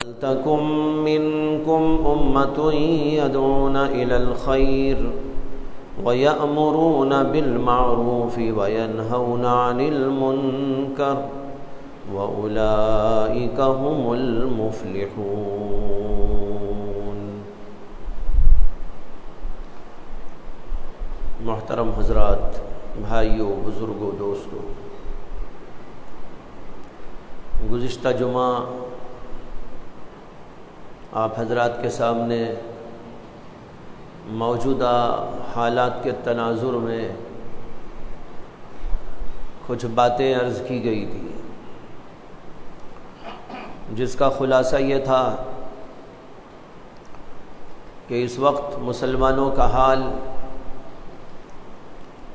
تکم منکم امۃ یدعون الی الخیر ویأمرون بالمعروف وینہون عن المنکر وأولئک هم المفلحون۔ محترم حضرات، بھائیوں، بزرگوں، دوستوں، گزشتہ جمعہ آپ حضرات کے سامنے موجودہ حالات کے تناظر میں کچھ باتیں عرض کی گئی تھی، جس کا خلاصہ یہ تھا کہ اس وقت مسلمانوں کا حال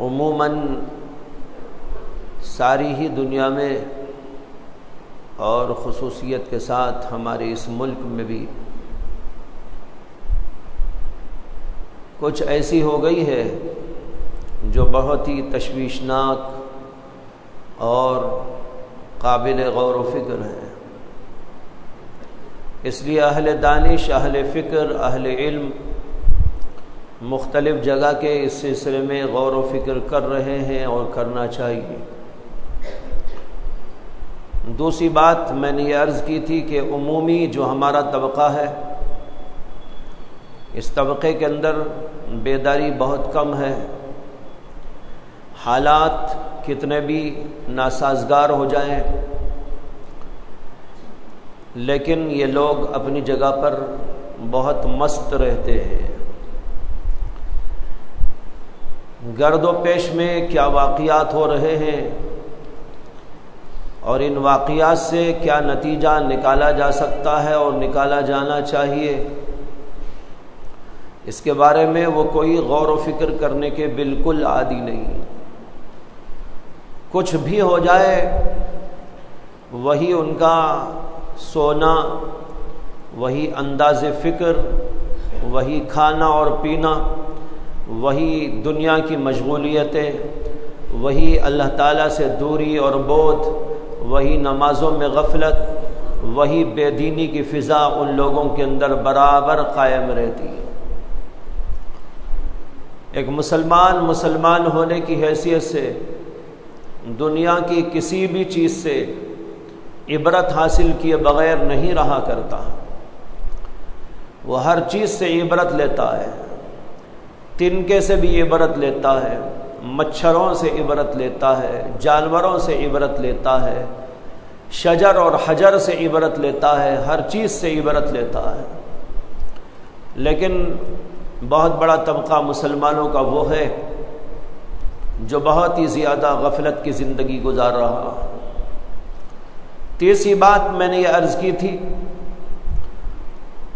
عموماً ساری ہی دنیا میں اور خصوصیت کے ساتھ ہمارے اس ملک میں بھی کچھ ایسی ہو گئی ہے جو بہت ہی تشویشناک اور قابل غور و فکر ہے۔ اس لیے اہل دانش، اہل فکر، اہل علم مختلف جگہ کے اس سلسلے میں غور و فکر کر رہے ہیں اور کرنا چاہیے۔ دوسری بات میں نے یہ عرض کی تھی کہ عمومی جو ہمارا طبقہ ہے، اس طبقے کے اندر بیداری بہت کم ہے۔ حالات کتنے بھی ناسازگار ہو جائیں، لیکن یہ لوگ اپنی جگہ پر بہت مست رہتے ہیں۔ گرد و پیش میں کیا واقعات ہو رہے ہیں اور ان واقعات سے کیا نتیجہ نکالا جا سکتا ہے اور نکالا جانا چاہیے، اس کے بارے میں وہ کوئی غور و فکر کرنے کے بالکل عادی نہیں۔ کچھ بھی ہو جائے وہی ان کا سونا، وہی انداز فکر، وہی کھانا اور پینا، وہی دنیا کی مشغولیتیں، وہی اللہ تعالیٰ سے دوری اور بعد، وہی نمازوں میں غفلت، وہی بے دینی کی فضا ان لوگوں کے اندر برابر قائم رہتی ہے۔ ایک مسلمان ہونے کی حیثیت سے دنیا کی کسی بھی چیز سے عبرت حاصل کیے بغیر نہیں رہا کرتا۔ وہ ہر چیز سے عبرت لیتا ہے، تنکے سے بھی عبرت لیتا ہے، مچھروں سے عبرت لیتا ہے، جانوروں سے عبرت لیتا ہے، شجر اور حجر سے عبرت لیتا ہے، ہر چیز سے عبرت لیتا ہے۔ لیکن بہت بڑا طبقہ مسلمانوں کا وہ ہے جو بہت ہی زیادہ غفلت کی زندگی گزار رہا۔ تیسری بات میں نے یہ عرض کی تھی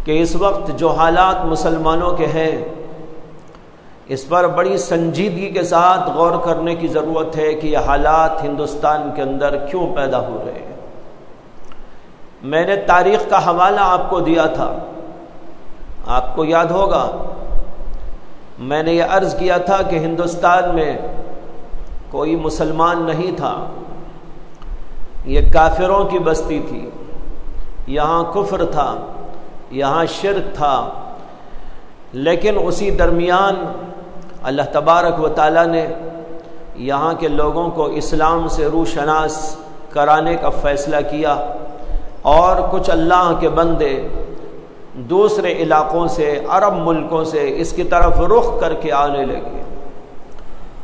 کہ اس وقت جو حالات مسلمانوں کے ہیں، اس پر بڑی سنجیدگی کے ساتھ غور کرنے کی ضرورت ہے کہ یہ حالات ہندوستان کے اندر کیوں پیدا ہو رہے ہیں۔ میں نے تاریخ کا حوالہ آپ کو دیا تھا، آپ کو یاد ہوگا، میں نے یہ عرض کیا تھا کہ ہندوستان میں کوئی مسلمان نہیں تھا، یہ کافروں کی بستی تھی، یہاں کفر تھا، یہاں شرک تھا۔ لیکن اسی درمیان اللہ تبارک و تعالیٰ نے یہاں کے لوگوں کو اسلام سے روشناس کرانے کا فیصلہ کیا، اور کچھ اللہ کے بندے دوسرے علاقوں سے، عرب ملکوں سے اس کی طرف رخ کر کے آنے لگے۔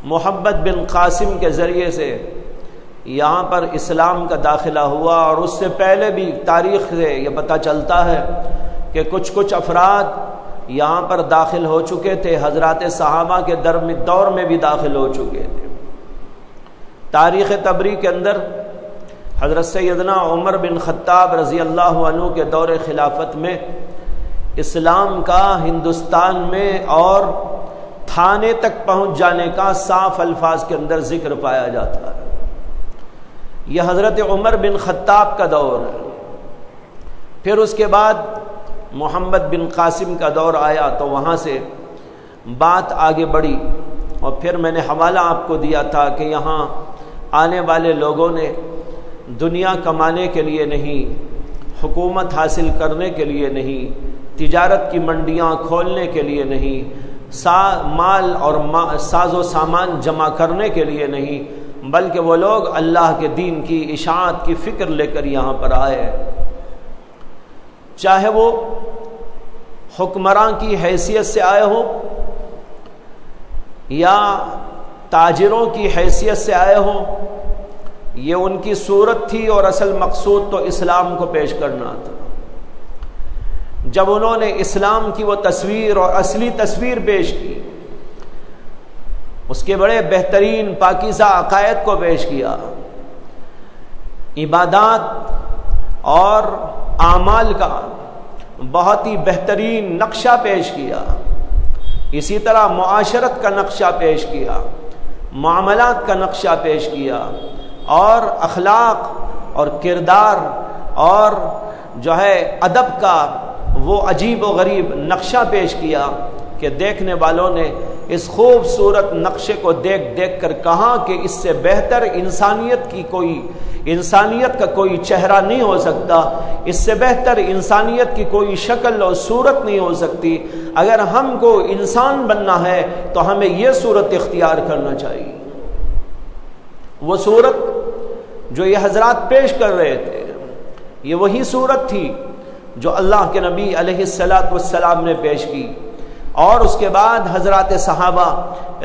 محمد بن قاسم کے ذریعے سے یہاں پر اسلام کا داخلہ ہوا، اور اس سے پہلے بھی تاریخ سے یہ پتہ چلتا ہے کہ کچھ افراد یہاں پر داخل ہو چکے تھے، حضرات صحابہ کے دور میں بھی داخل ہو چکے تھے۔ تاریخ طبری کے اندر حضرت سیدنا عمر بن خطاب رضی اللہ عنہ کے دور خلافت میں اسلام کا ہندوستان میں اور تھانے تک پہنچ جانے کا صاف الفاظ کے اندر ذکر پایا جاتا ہے۔ یہ حضرت عمر بن خطاب کا دور ہے۔ پھر اس کے بعد محمد بن قاسم کا دور آیا، تو وہاں سے بات آگے بڑھی، اور پھر میں نے حوالہ آپ کو دیا تھا کہ یہاں آنے والے لوگوں نے دنیا کمانے کے لیے نہیں، حکومت حاصل کرنے کے لیے نہیں، تجارت کی منڈیاں کھولنے کے لیے نہیں، مال اور ساز و سامان جمع کرنے کے لیے نہیں، بلکہ وہ لوگ اللہ کے دین کی اشاعت کی فکر لے کر یہاں پر آئے، چاہے وہ حکمراں کی حیثیت سے آئے ہو یا تاجروں کی حیثیت سے آئے ہو، یہ ان کی صورت تھی اور اصل مقصود تو اسلام کو پیش کرنا تھا۔ جب انہوں نے اسلام کی وہ تصویر اور اصلی تصویر پیش کی، اس کے بڑے بہترین پاکیزہ عقائد کو پیش کیا، عبادات اور اعمال کا بہت ہی بہترین نقشہ پیش کیا، اسی طرح معاشرت کا نقشہ پیش کیا، معاملات کا نقشہ پیش کیا، اور اخلاق اور کردار اور جو ہے ادب کا وہ عجیب و غریب نقشہ پیش کیا کہ دیکھنے والوں نے اس خوبصورت نقشے کو دیکھ دیکھ کر کہا کہ اس سے بہتر انسانیت کا کوئی چہرہ نہیں ہو سکتا، اس سے بہتر انسانیت کی کوئی شکل اور صورت نہیں ہو سکتی۔ اگر ہم کو انسان بننا ہے تو ہمیں یہ صورت اختیار کرنا چاہیے۔ وہ صورت جو یہ حضرات پیش کر رہے تھے، یہ وہی صورت تھی جو اللہ کے نبی علیہ الصلاۃ والسلام نے پیش کی، اور اس کے بعد حضرات صحابہ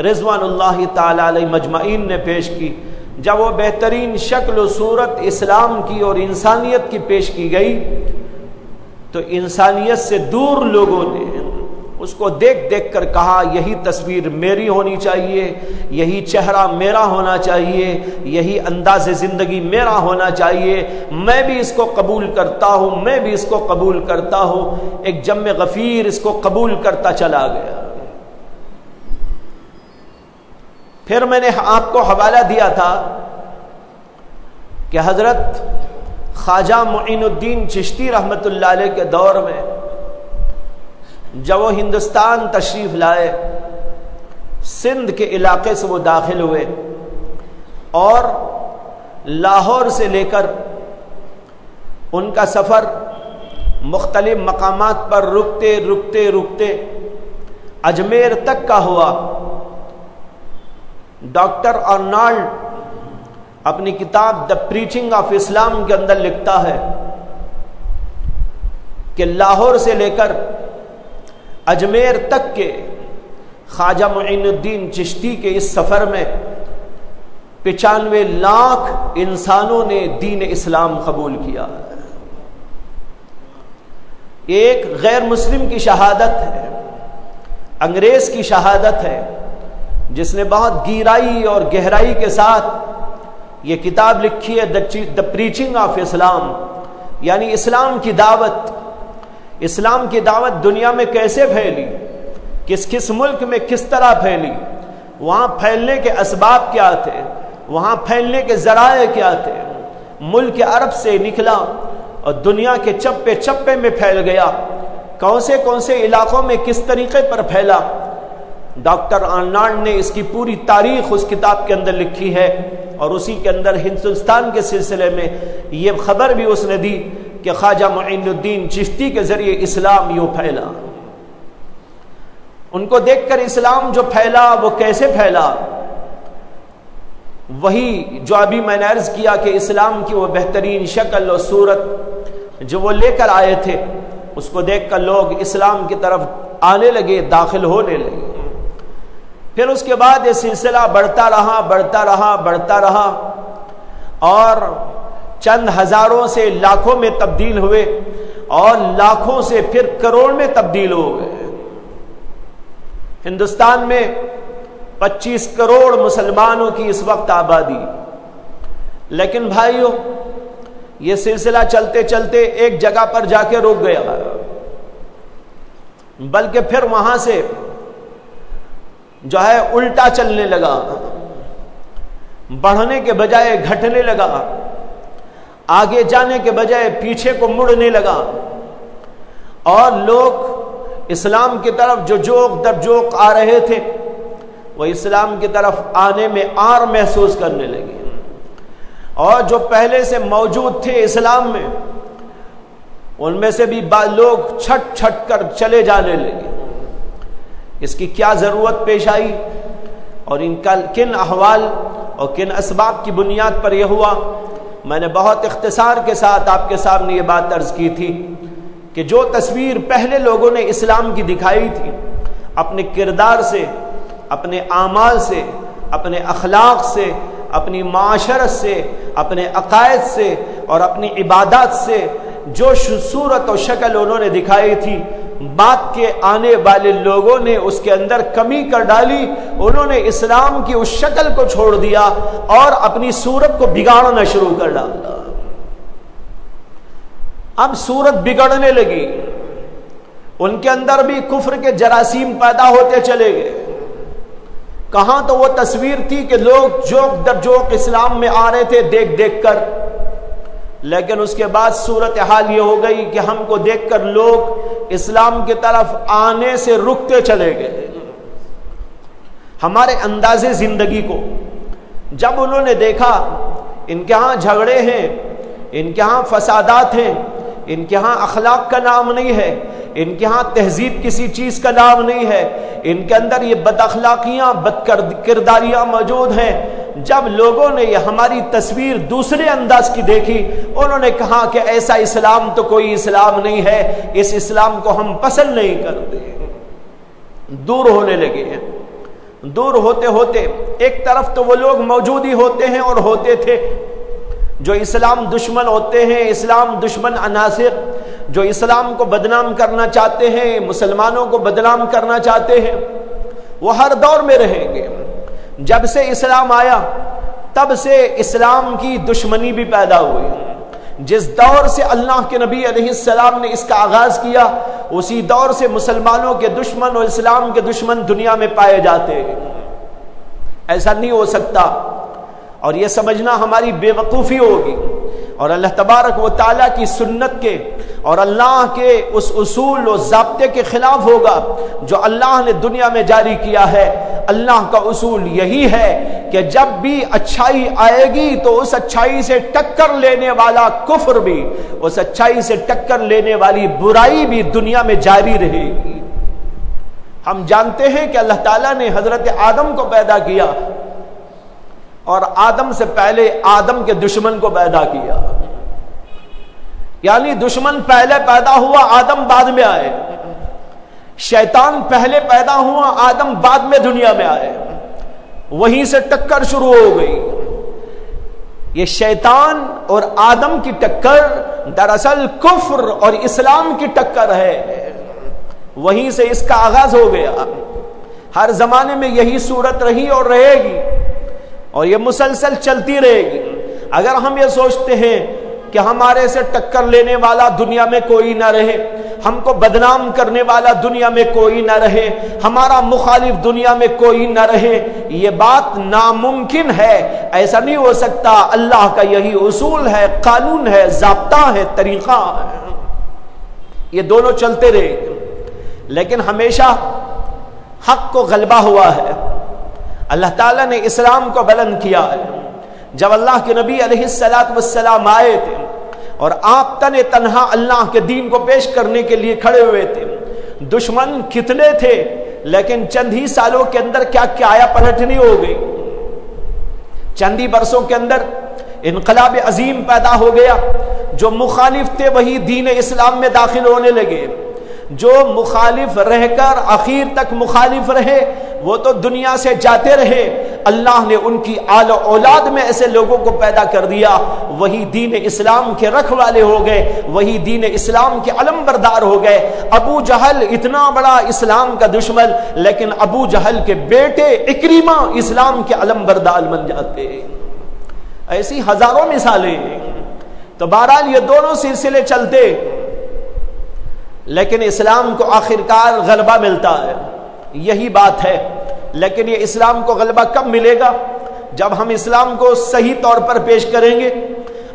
رضوان اللہ تعالی علیہ مجمعین نے پیش کی۔ جب وہ بہترین شکل و صورت اسلام کی اور انسانیت کی پیش کی گئی تو انسانیت سے دور لوگوں نے اس کو دیکھ دیکھ کر کہا یہی تصویر میری ہونی چاہیے، یہی چہرہ میرا ہونا چاہیے، یہی انداز زندگی میرا ہونا چاہیے، میں بھی اس کو قبول کرتا ہوں، میں بھی اس کو قبول کرتا ہوں۔ ایک جم غفیر اس کو قبول کرتا چلا گیا۔ پھر میں نے آپ کو حوالہ دیا تھا کہ حضرت خواجہ معین الدین چشتی رحمت اللہ علیہ کے دور میں جب وہ ہندوستان تشریف لائے، سندھ کے علاقے سے وہ داخل ہوئے اور لاہور سے لے کر ان کا سفر مختلف مقامات پر رکتے رکتے رکتے اجمیر تک کا ہوا۔ ڈاکٹر آرنالڈ اپنی کتاب دی پریچنگ آف اسلام کے اندر لکھتا ہے کہ لاہور سے لے کر اجمیر تک کے خواجہ معین الدین چشتی کے اس سفر میں 95 لاکھ انسانوں نے دین اسلام قبول کیا۔ ایک غیر مسلم کی شہادت ہے، انگریز کی شہادت ہے، جس نے بہت گہرائی اور گہرائی کے ساتھ یہ کتاب لکھی ہے دی پریچنگ آف اسلام، یعنی اسلام کی دعوت۔ اسلام کی دعوت دنیا میں کیسے پھیلی، کس کس ملک میں کس طرح پھیلی، وہاں پھیلنے کے اسباب کیا تھے، وہاں پھیلنے کے ذرائع کیا تھے۔ ملک عرب سے نکلا اور دنیا کے چپے چپے میں پھیل گیا، کون سے علاقوں میں کس طریقے پر پھیلا۔ ڈاکٹر آرنالڈ نے اس کی پوری تاریخ اس کتاب کے اندر لکھی ہے، اور اسی کے اندر ہندوستان کے سلسلے میں یہ خبر بھی اس نے دی کہ خواجہ معین الدین چشتی کے ذریعے اسلام یوں پھیلا۔ ان کو دیکھ کر اسلام جو پھیلا وہ کیسے پھیلا، وہی جو ابھی میں نے عرض کیا کہ اسلام کی وہ بہترین شکل اور صورت جو وہ لے کر آئے تھے، اس کو دیکھ کر لوگ اسلام کی طرف آنے لگے، داخل ہونے لگے۔ پھر اس کے بعد یہ سلسلہ بڑھتا رہا اور چند ہزاروں سے لاکھوں میں تبدیل ہوئے، اور لاکھوں سے پھر کروڑ میں تبدیل ہو گئے۔ ہندوستان میں 25 کروڑ مسلمانوں کی اس وقت آبادی، لیکن بھائیوں یہ سلسلہ چلتے چلتے ایک جگہ پر جا کے رک گیا، بلکہ پھر وہاں سے جو ہے الٹا چلنے لگا، بڑھنے کے بجائے گھٹنے لگا، آگے جانے کے بجائے پیچھے کو مڑنے لگا، اور لوگ اسلام کی طرف جو جوق در جوق آ رہے تھے وہ اسلام کی طرف آنے میں آر محسوس کرنے لگے، اور جو پہلے سے موجود تھے اسلام میں ان میں سے بھی لوگ چھٹ چھٹ کر چلے جانے لگے۔ اس کی کیا ضرورت پیش آئی اور ان کا کن احوال اور کن اسباب کی بنیاد پر یہ ہوا؟ میں نے بہت اختصار کے ساتھ آپ کے سامنے یہ بات عرض کی تھی کہ جو تصویر پہلے لوگوں نے اسلام کی دکھائی تھی، اپنے کردار سے، اپنے اعمال سے، اپنے اخلاق سے، اپنی معاشرت سے، اپنے عقائد سے اور اپنی عبادات سے جو صورت و شکل انہوں نے دکھائی تھی، بعد کے آنے والے لوگوں نے اس کے اندر کمی کر ڈالی۔ انہوں نے اسلام کی اس شکل کو چھوڑ دیا اور اپنی صورت کو بگاڑنا شروع کر ڈالا۔ اب صورت بگڑنے لگی، ان کے اندر بھی کفر کے جراثیم پیدا ہوتے چلے گئے۔ کہاں تو وہ تصویر تھی کہ لوگ جوک در جوک اسلام میں آ رہے تھے دیکھ دیکھ کر، لیکن اس کے بعد صورتحال یہ ہو گئی کہ ہم کو دیکھ کر لوگ اسلام کی طرف آنے سے رکتے چلے گئے۔ ہمارے انداز زندگی کو جب انہوں نے دیکھا ان کے ہاں جھگڑے ہیں، ان کے ہاں فسادات ہیں، ان کے ہاں اخلاق کا نام نہیں ہے، ان کے ہاں تہذیب کسی چیز کا نام نہیں ہے، ان کے اندر یہ بد اخلاقیاں، بد کرداریاں موجود ہیں، جب لوگوں نے یہ ہماری تصویر دوسرے انداز کی دیکھی، انہوں نے کہا کہ ایسا اسلام تو کوئی اسلام نہیں ہے، اس اسلام کو ہم پسند نہیں کرتے، دور ہونے لگے ہیں۔ دور ہوتے ہوتے ایک طرف تو وہ لوگ موجود ہی ہوتے ہیں اور ہوتے تھے جو اسلام دشمن ہوتے ہیں، اسلام دشمن عناصر جو اسلام کو بدنام کرنا چاہتے ہیں، مسلمانوں کو بدنام کرنا چاہتے ہیں، وہ ہر دور میں رہیں گے۔ جب سے اسلام آیا تب سے اسلام کی دشمنی بھی پیدا ہوئی۔ جس دور سے اللہ کے نبی علیہ السلام نے اس کا آغاز کیا، اسی دور سے مسلمانوں کے دشمن اور اسلام کے دشمن دنیا میں پائے جاتے ہیں۔ ایسا نہیں ہو سکتا، اور یہ سمجھنا ہماری بے وقوفی ہوگی، اور اللہ تبارک و تعالیٰ کی سنت کے اور اللہ کے اس اصول و ضابطے کے خلاف ہوگا جو اللہ نے دنیا میں جاری کیا ہے۔ اللہ کا اصول یہی ہے کہ جب بھی اچھائی آئے گی تو اس اچھائی سے ٹکر لینے والا کفر بھی، اس اچھائی سے ٹکر لینے والی برائی بھی دنیا میں جاری رہے گی۔ ہم جانتے ہیں کہ اللہ تعالیٰ نے حضرت آدم کو پیدا کیا اور آدم سے پہلے آدم کے دشمن کو پیدا کیا، یعنی دشمن پہلے پیدا ہوا، آدم بعد میں آئے۔ شیطان پہلے پیدا ہوا، آدم بعد میں دنیا میں آئے، وہیں سے ٹکر شروع ہو گئی۔ یہ شیطان اور آدم کی ٹکر دراصل کفر اور اسلام کی ٹکر ہے، وہیں سے اس کا آغاز ہو گیا۔ ہر زمانے میں یہی صورت رہی اور رہے گی، اور یہ مسلسل چلتی رہے گی۔ اگر ہم یہ سوچتے ہیں کہ ہمارے سے ٹکر لینے والا دنیا میں کوئی نہ رہے، ہم کو بدنام کرنے والا دنیا میں کوئی نہ رہے، ہمارا مخالف دنیا میں کوئی نہ رہے، یہ بات ناممکن ہے، ایسا نہیں ہو سکتا۔ اللہ کا یہی اصول ہے، قانون ہے، ضابطہ ہے، طریقہ ہے، یہ دونوں چلتے رہے، لیکن ہمیشہ حق کو غلبہ ہوا ہے۔ اللہ تعالیٰ نے اسلام کو بلند کیا ہے۔ جب اللہ کے نبی علیہ السلام آئے تھے اور آپ تنہا اللہ کے دین کو پیش کرنے کے لیے کھڑے ہوئے تھے، دشمن کتنے تھے، لیکن چند ہی سالوں کے اندر کیا آیا پلٹنی ہو گئی۔ چند ہی برسوں کے اندر انقلاب عظیم پیدا ہو گیا۔ جو مخالف تھے وہی دین اسلام میں داخل ہونے لگے، جو مخالف رہ کر آخر تک مخالف رہے وہ تو دنیا سے جاتے رہے۔ اللہ نے ان کی آل و اولاد میں ایسے لوگوں کو پیدا کر دیا، وہی دین اسلام کے رکھوالے ہو گئے، وہی دین اسلام کے علم بردار ہو گئے۔ ابو جہل اتنا بڑا اسلام کا دشمن، لیکن ابو جہل کے بیٹے اکریمہ اسلام کے علم بردار بن جاتے۔ ایسی ہزاروں مثالیں ہیں۔ تو بہرحال یہ دونوں سلسلے چلتے، لیکن اسلام کو آخرکار غلبہ ملتا ہے، یہی بات ہے۔ لیکن یہ اسلام کو غلبہ کب ملے گا؟ جب ہم اسلام کو صحیح طور پر پیش کریں گے،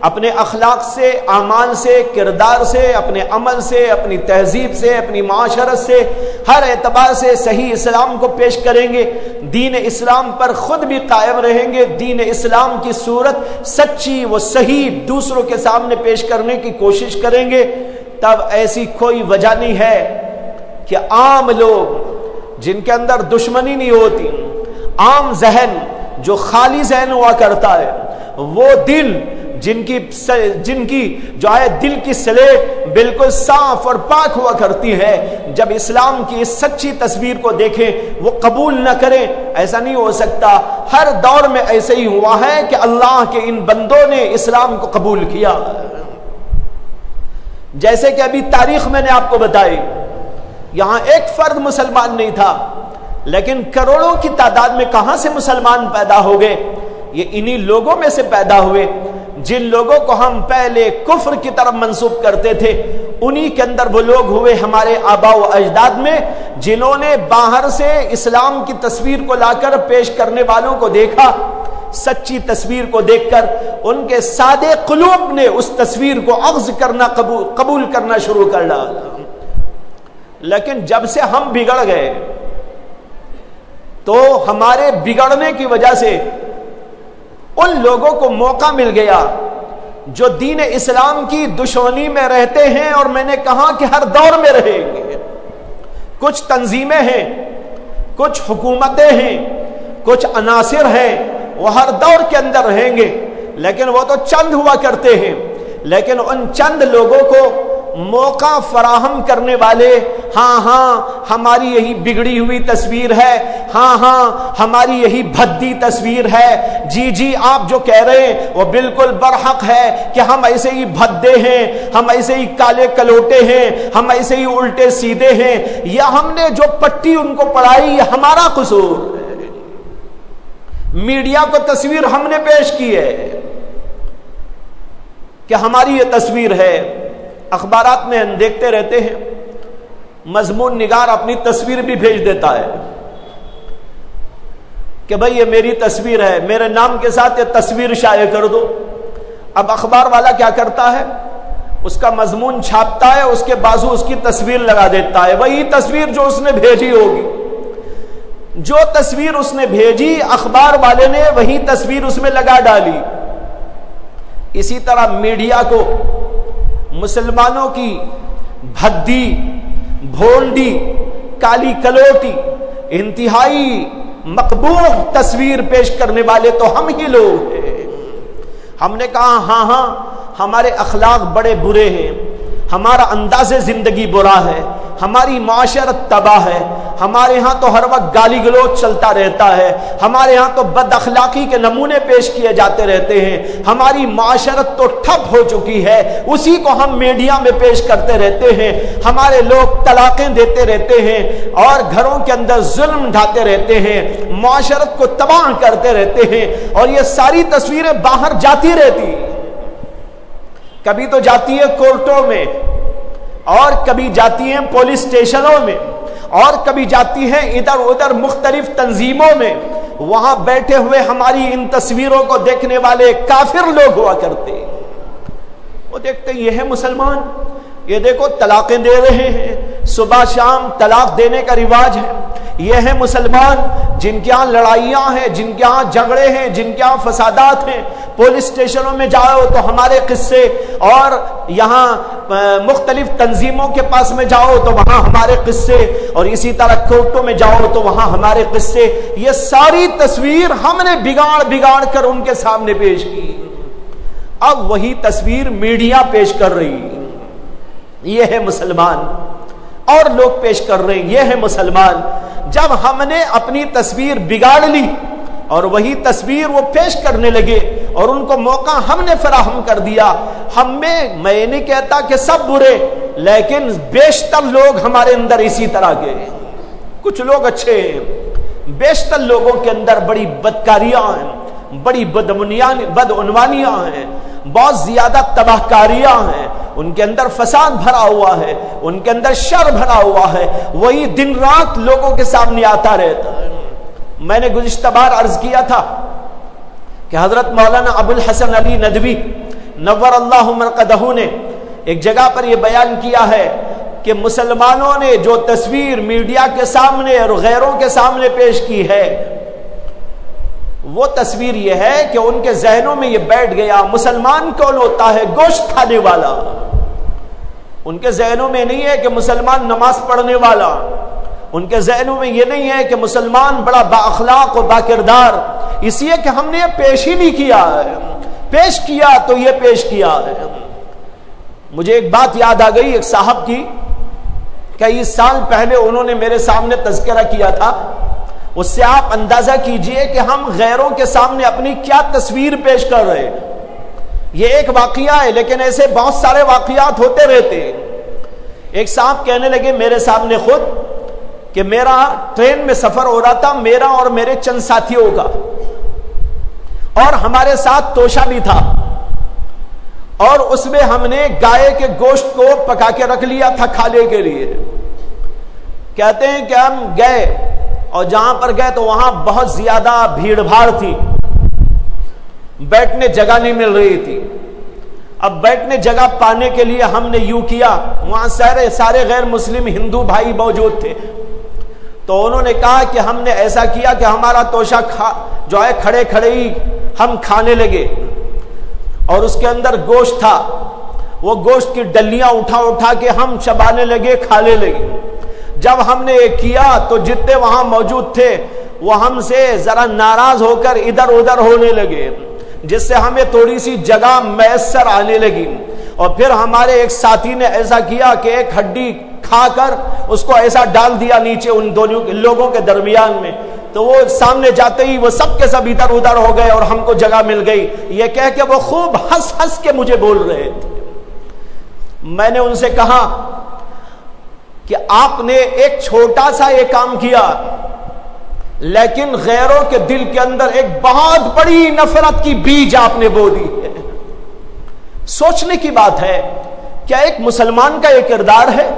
اپنے اخلاق سے، اعمال سے، کردار سے، اپنے عمل سے، اپنی تہذیب سے، اپنی معاشرت سے، ہر اعتبار سے صحیح اسلام کو پیش کریں گے، دین اسلام پر خود بھی قائم رہیں گے، دین اسلام کی صورت سچی و صحیح دوسروں کے سامنے پیش کرنے کی کوشش کریں گے، تب ایسی کوئی وجہ نہیں ہے کہ عام لوگ جن کے اندر دشمنی نہیں ہوتی، عام ذہن جو خالی ذہن ہوا کرتا ہے، وہ دل جن کی جو ہے دل کی سلیٹ بالکل صاف اور پاک ہوا کرتی ہے، جب اسلام کی اس سچی تصویر کو دیکھیں وہ قبول نہ کریں، ایسا نہیں ہو سکتا۔ ہر دور میں ایسے ہی ہوا ہے کہ اللہ کے ان بندوں نے اسلام کو قبول کیا۔ جیسے کہ ابھی تاریخ میں نے آپ کو بتائی، یہاں ایک فرد مسلمان نہیں تھا، لیکن کروڑوں کی تعداد میں کہاں سے مسلمان پیدا ہو گئے؟ یہ انہی لوگوں میں سے پیدا ہوئے جن لوگوں کو ہم پہلے کفر کی طرف منسوب کرتے تھے، انہی کے اندر وہ لوگ ہوئے ہمارے آباء و اجداد میں، جنہوں نے باہر سے اسلام کی تصویر کو لا کر پیش کرنے والوں کو دیکھا، سچی تصویر کو دیکھ کر ان کے سادے قلوب نے اس تصویر کو اخذ کرنا قبول کرنا شروع کر ڈالا۔ لیکن جب سے ہم بگڑ گئے تو ہمارے بگڑنے کی وجہ سے ان لوگوں کو موقع مل گیا جو دین اسلام کی دشمنی میں رہتے ہیں، اور میں نے کہا کہ ہر دور میں رہیں گے۔ کچھ تنظیمیں ہیں، کچھ حکومتیں ہیں، کچھ عناصر ہیں، وہ ہر دور کے اندر رہیں گے، لیکن وہ تو چند ہوا کرتے ہیں۔ لیکن ان چند لوگوں کو موقع فراہم کرنے والے، ہاں ہماری یہی بگڑی ہوئی تصویر ہے، ہاں ہماری یہی بھدی تصویر ہے، جی آپ جو کہہ رہے ہیں وہ بالکل برحق ہے کہ ہم ایسے ہی بھدے ہیں، ہم ایسے ہی کالے کلوٹے ہیں، ہم ایسے ہی الٹے سیدھے ہیں، یا ہم نے جو پٹی ان کو پڑھائی یہ ہمارا قصور ہے۔ میڈیا کو تصویر ہم نے پیش کی ہے کہ ہماری یہ تصویر ہے۔ اخبارات میں ہم دیکھتے رہتے ہیں، مضمون نگار اپنی تصویر بھی بھیج دیتا ہے کہ بھئی یہ میری تصویر ہے، میرے نام کے ساتھ یہ تصویر شائع کر دو۔ اب اخبار والا کیا کرتا ہے؟ اس کا مضمون چھاپتا ہے، اس کے بازو اس کی تصویر لگا دیتا ہے، وہی تصویر جو اس نے بھیجی ہوگی، جو تصویر اس نے بھیجی اخبار والے نے وہی تصویر اس میں لگا ڈالی۔ اسی طرح میڈیا کو مسلمانوں کی بھدی، بھونڈی، کالی کلوٹی، انتہائی مقبوح تصویر پیش کرنے والے تو ہم ہی لوگ ہیں۔ ہم نے کہا ہاں ہمارے اخلاق بڑے برے ہیں، ہمارا انداز زندگی برا ہے، ہماری معاشرت تباہ ہے، ہمارے ہاں تو ہر وقت گالی گلوچ چلتا رہتا ہے، ہمارے ہاں تو بد اخلاقی کے نمونے پیش کیے جاتے رہتے ہیں، ہماری معاشرت تو ٹھپ ہو چکی ہے، اسی کو ہم میڈیا میں پیش کرتے رہتے ہیں، ہمارے لوگ طلاقیں دیتے رہتے ہیں اور گھروں کے اندر ظلم ڈھاتے رہتے ہیں، معاشرت کو تباہ کرتے رہتے ہیں، اور یہ ساری تصویریں باہر جاتی رہتی، کبھی تو جاتی ہے کورٹوں میں، اور کبھی جاتی ہیں پولیس اسٹیشنوں میں، اور کبھی جاتی ہیں ادھر ادھر مختلف تنظیموں میں۔ وہاں بیٹھے ہوئے ہماری ان تصویروں کو دیکھنے والے کافر لوگ ہوا کرتے، وہ دیکھتے یہ ہے مسلمان، یہ دیکھو طلاقیں دے رہے ہیں، صبح شام طلاق دینے کا رواج ہے، یہ ہے مسلمان جن کے ہاں لڑائیاں ہیں، جن کے ہاں جھگڑے ہیں، جن کے ہاں فسادات ہیں۔ پولیس اسٹیشنوں میں جاؤ تو ہمارے قصے، اور یہاں مختلف تنظیموں کے پاس میں جاؤ تو وہاں ہمارے قصے، اور اسی طرح کورٹوں میں جاؤ تو وہاں ہمارے قصے۔ یہ ساری تصویر ہم نے بگاڑ کر ان کے سامنے پیش کی، اب وہی تصویر میڈیا پیش کر رہی، یہ ہے مسلمان، اور لوگ پیش کر رہے ہیں یہ ہے مسلمان۔ جب ہم نے اپنی تصویر بگاڑ لی اور وہی تصویر وہ پیش کرنے لگے اور ان کو موقع ہم نے فراہم کر دیا، میں نہیں کہتا کہ سب برے، لیکن بیشتر لوگ ہمارے اندر اسی طرح کے، کچھ لوگ اچھے ہیں، بیشتر لوگوں کے اندر بڑی بدکاریاں ہیں، بڑی بدعنوانیاں ہیں، بہت زیادہ تباہ کاریاں ہیں، ان کے اندر فساد بھرا ہوا ہے، ان کے اندر شر بھرا ہوا ہے، وہی دن رات لوگوں کے سامنے آتا رہتا ہے۔ میں نے گزشتہ بار عرض کیا تھا کہ حضرت مولانا ابو الحسن علی ندوی نور اللہ مرقدہ نے ایک جگہ پر یہ بیان کیا ہے کہ مسلمانوں نے جو تصویر میڈیا کے سامنے اور غیروں کے سامنے پیش کی ہے، وہ تصویر یہ ہے کہ ان کے ذہنوں میں یہ بیٹھ گیا مسلمان کون ہوتا ہے؟ گوشت کھانے والا، ان کے ذہنوں میں نہیں ہے کہ مسلمان نماز پڑھنے والا، ان کے ذہنوں میں یہ نہیں ہے کہ مسلمان بڑا با اخلاق و با کردار، اس لیے کہ ہم نے یہ پیش ہی نہیں کیا ہے، پیش کیا تو یہ پیش کیا ہے۔ مجھے ایک بات یاد آ گئی ایک صاحب کی، کئی سال پہلے انہوں نے میرے سامنے تذکرہ کیا تھا، اس سے آپ اندازہ کیجئے کہ ہم غیروں کے سامنے اپنی کیا تصویر پیش کر رہے ہیں۔ یہ ایک واقعہ ہے، لیکن ایسے بہت سارے واقعات ہوتے رہتے ہیں۔ ایک صاحب کہنے لگے میرے سامنے خود کہ میرا ٹرین میں سفر ہو رہا تھا، میرا اور میرے چند ساتھیوں کا، اور ہمارے ساتھ توشا بھی تھا، اور اس میں ہم نے گائے کے گوشت کو پکا کے رکھ لیا تھا کھانے کے لیے۔ کہتے ہیں کہ ہم گئے، اور جہاں پر گئے تو وہاں بہت زیادہ بھیڑ بھاڑ تھی، بیٹھنے جگہ نہیں مل رہی تھی۔ اب بیٹھنے جگہ پانے کے لیے ہم نے یوں کیا، وہاں سارے غیر مسلم ہندو بھائی موجود تھے، تو انہوں نے کہا کہ ہم نے ایسا کیا کہ ہمارا توشا جو ہے کھڑے کھڑے ہی ہم کھانے لگے، اور اس کے اندر گوشت تھا، وہ گوشت کی ڈلیاں اٹھا کے ہم چبانے لگے، کھانے لگے۔ جب ہم نے یہ کیا تو جتنے وہاں موجود تھے وہ ہم سے ذرا ناراض ہو کر ادھر ادھر ہونے لگے، جس سے ہمیں تھوڑی سی جگہ میسر آنے لگی۔ اور پھر ہمارے ایک ساتھی نے ایسا کیا کہ ایک ہڈی کھا کر اس کو ایسا ڈال دیا نیچے ان دونوں لوگوں کے درمیان میں، تو وہ سامنے جاتے ہی وہ سب کے سب ادھر ادھر ہو گئے اور ہم کو جگہ مل گئی۔ یہ کہہ کے وہ خوب ہنس ہنس کے مجھے بول رہے تھے۔ میں نے ان سے کہا کہ آپ نے ایک چھوٹا سا یہ کام کیا، لیکن غیروں کے دل کے اندر ایک بہت بڑی نفرت کی بیج آپ نے بو دی ہے۔ سوچنے کی بات ہے، کیا ایک مسلمان کا یہ کردار ہے؟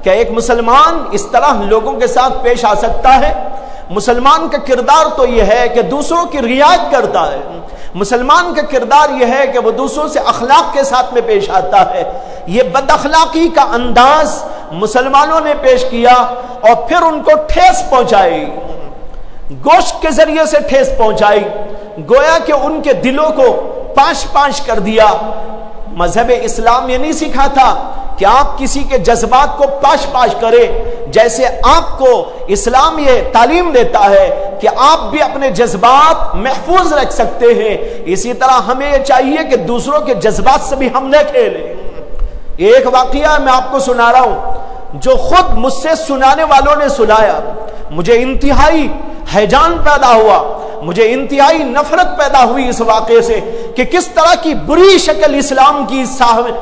کیا ایک مسلمان اس طرح لوگوں کے ساتھ پیش آ سکتا ہے؟ مسلمان کا کردار تو یہ ہے کہ دوسروں کی رعایت کرتا ہے، مسلمان کا کردار یہ ہے کہ وہ دوسروں سے اخلاق کے ساتھ میں پیش آتا ہے۔ یہ بد اخلاقی کا انداز مسلمانوں نے پیش کیا اور پھر ان کو ٹھیس پہنچائی، گوشت کے ذریعے سے ٹھیس پہنچائی، گویا کہ ان کے دلوں کو پاش پاش کر دیا۔ مذہب اسلام یہ نہیں سکھاتا کہ آپ کسی کے جذبات کو پاش پاش کریں، جیسے آپ کو اسلام یہ تعلیم دیتا ہے کہ آپ بھی اپنے جذبات محفوظ رکھ سکتے ہیں، اسی طرح ہمیں یہ چاہیے کہ دوسروں کے جذبات سے بھی ہم نہ کھیلیں۔ ایک واقعہ میں آپ کو سنا رہا ہوں جو خود مجھ سے سنانے والوں نے سنایا، مجھے انتہائی ہیجان پیدا ہوا، مجھے انتہائی نفرت پیدا ہوئی اس واقعے سے کہ کس طرح کی بری شکل اسلام کی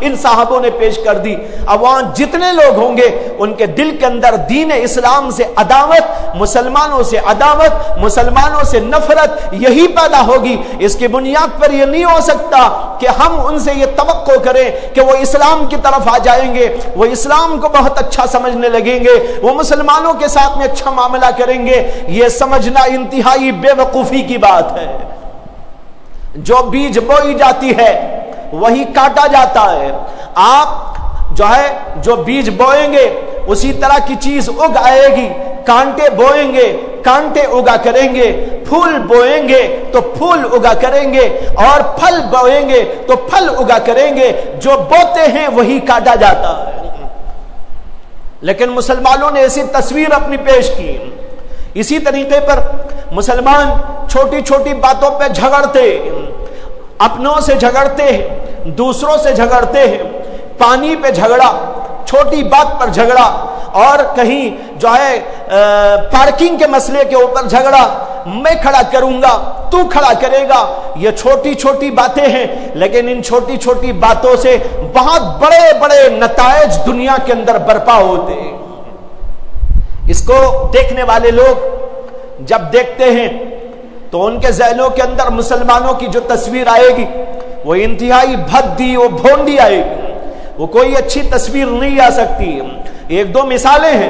ان صاحبوں نے پیش کر دی۔ اب وہاں جتنے لوگ ہوں گے ان کے دل کے اندر دین اسلام سے عداوت، مسلمانوں سے عداوت، مسلمانوں سے نفرت یہی پیدا ہوگی۔ اس کی بنیاد پر یہ نہیں ہو سکتا کہ ہم ان سے یہ توقع کریں کہ وہ اسلام کی طرف آ جائیں گے، وہ اسلام کو بہت اچھا سمجھنے لگیں گے، وہ مسلمانوں کے ساتھ میں اچھا معاملہ کریں گے۔ یہ سمجھنا انتہائی بے وقوفی کی بات ہے۔ جو بیج بوئی جاتی ہے وہی کاٹا جاتا ہے۔ آپ جو بیج بوئیں گے اسی طرح کی چیز اگ آئے گی، کانٹے بوئیں گے کانٹے اگا کریں گے، پھول بوئیں گے تو پھول اگا کریں گے، اور پھل بوئیں گے تو پھل اگا کریں گے۔ جو بوتے ہیں وہی کاٹا جاتا ہے۔ لیکن مسلمانوں نے ایسی تصویر اپنی پیش کی۔ اسی طریقے پر مسلمان چھوٹی چھوٹی باتوں پہ جھگڑتے، اپنوں سے جھگڑتے ہیں، دوسروں سے جھگڑتے ہیں۔ پانی پہ جھگڑا، چھوٹی بات پر جھگڑا، اور کہیں پارکنگ کے مسئلے کے اوپر جھگڑا، میں کھڑا کروں گا تو کھڑا کرے گا۔ یہ چھوٹی چھوٹی باتیں ہیں، لیکن ان چھوٹی چھوٹی باتوں سے بہت بڑے بڑے نتائج دنیا کے اندر برپا ہوتے ہیں۔ اس کو دیکھنے والے لوگ جب دیکھتے ہیں تو ان کے ذہنوں کے اندر مسلمانوں کی جو تصویر آئے گی وہ انتہائی بھدی و بھونڈی آئے گی، وہ کوئی اچھی تصویر نہیں آ سکتی۔ ایک دو مثالیں ہیں،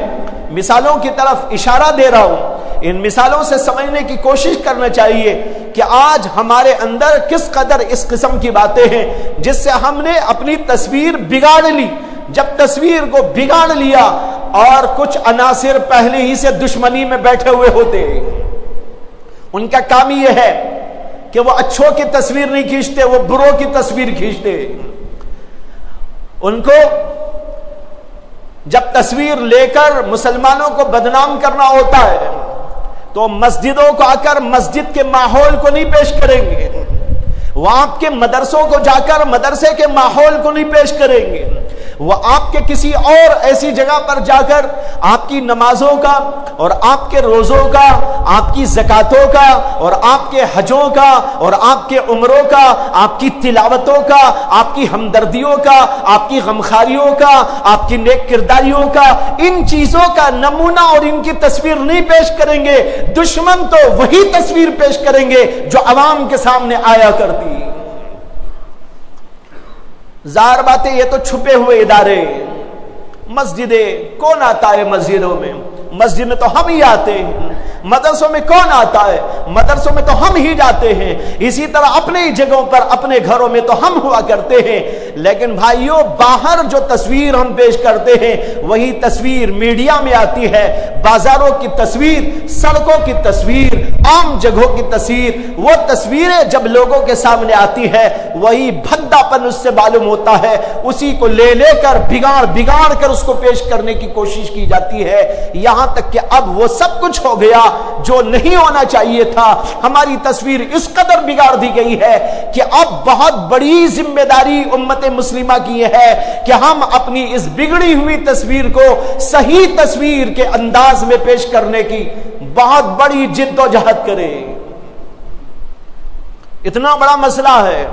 مثالوں کی طرف اشارہ دے رہا ہوں، ان مثالوں سے سمجھنے کی کوشش کرنا چاہیے کہ آج ہمارے اندر کس قدر اس قسم کی باتیں ہیں جس سے ہم نے اپنی تصویر بگاڑ لی۔ جب تصویر کو بگاڑ لیا اور کچھ عناصر پہلے ہی سے دشمنی میں بیٹھے ہوئے ہوتے ہیں، ان کا کام یہ ہے کہ وہ اچھوں کی تصویر نہیں کھینچتے، وہ بروں کی تصویر کھینچتے۔ ان کو جب تصویر لے کر مسلمانوں کو بدنام کرنا ہوتا ہے تو مسجدوں کو آ کر مسجد کے ماحول کو نہیں پیش کریں گے، وہ آپ کے مدرسوں کو جا کر مدرسے کے ماحول کو نہیں پیش کریں گے، وہ آپ کے کسی اور ایسی جگہ پر جا کر آپ کی نمازوں کا اور آپ کے روزوں کا، آپ کی زکاتوں کا اور آپ کے حجوں کا اور آپ کے عمروں کا، آپ کی تلاوتوں کا، آپ کی ہمدردیوں کا، آپ کی غمخاریوں کا، آپ کی نیک کرداریوں کا، ان چیزوں کا نمونہ اور ان کی تصویر نہیں پیش کریں گے۔ دشمن تو وہی تصویر پیش کریں گے جو عوام کے سامنے آیا کرتی۔ ظاہر بات ہے یہ تو چھپے ہوئے ادارے، مسجدیں، کون آتا ہے مسجدوں میں؟ مسجد میں تو ہم ہی آتے ہیں۔ مدرسوں میں کون آتا ہے؟ مدرسوں میں تو ہم ہی جاتے ہیں۔ اسی طرح اپنے ہی جگہوں پر اپنے گھروں میں تو ہم ہوا کرتے ہیں۔ لیکن بھائیوں، باہر جو تصویر ہم پیش کرتے ہیں وہی تصویر میڈیا میں آتی ہے۔ بازاروں کی تصویر، سڑکوں کی تصویر، عام جگہوں کی تصویر، وہ تصویریں جب لوگوں کے سامنے آتی ہے وہی بھدا پن اس سے معلوم ہوتا ہے، اسی کو لے کر بگاڑ کر اس کو پیش کرنے کی کوشش کی جاتی ہے، یہاں تک کہ اب وہ سب کچھ ہو گیا جو نہیں ہونا چاہیے تھا۔ ہماری تصویر اس قدر بگاڑ دی گئی ہے کہ اب بہت بڑی ذمہ داری امت مسلمہ کی یہ ہے کہ ہم اپنی اس بگڑی ہوئی تصویر کو صحیح تصویر کے انداز میں پیش کرنے کی بہت بڑی جد و جہد کریں۔ اتنا بڑا مسئلہ ہے،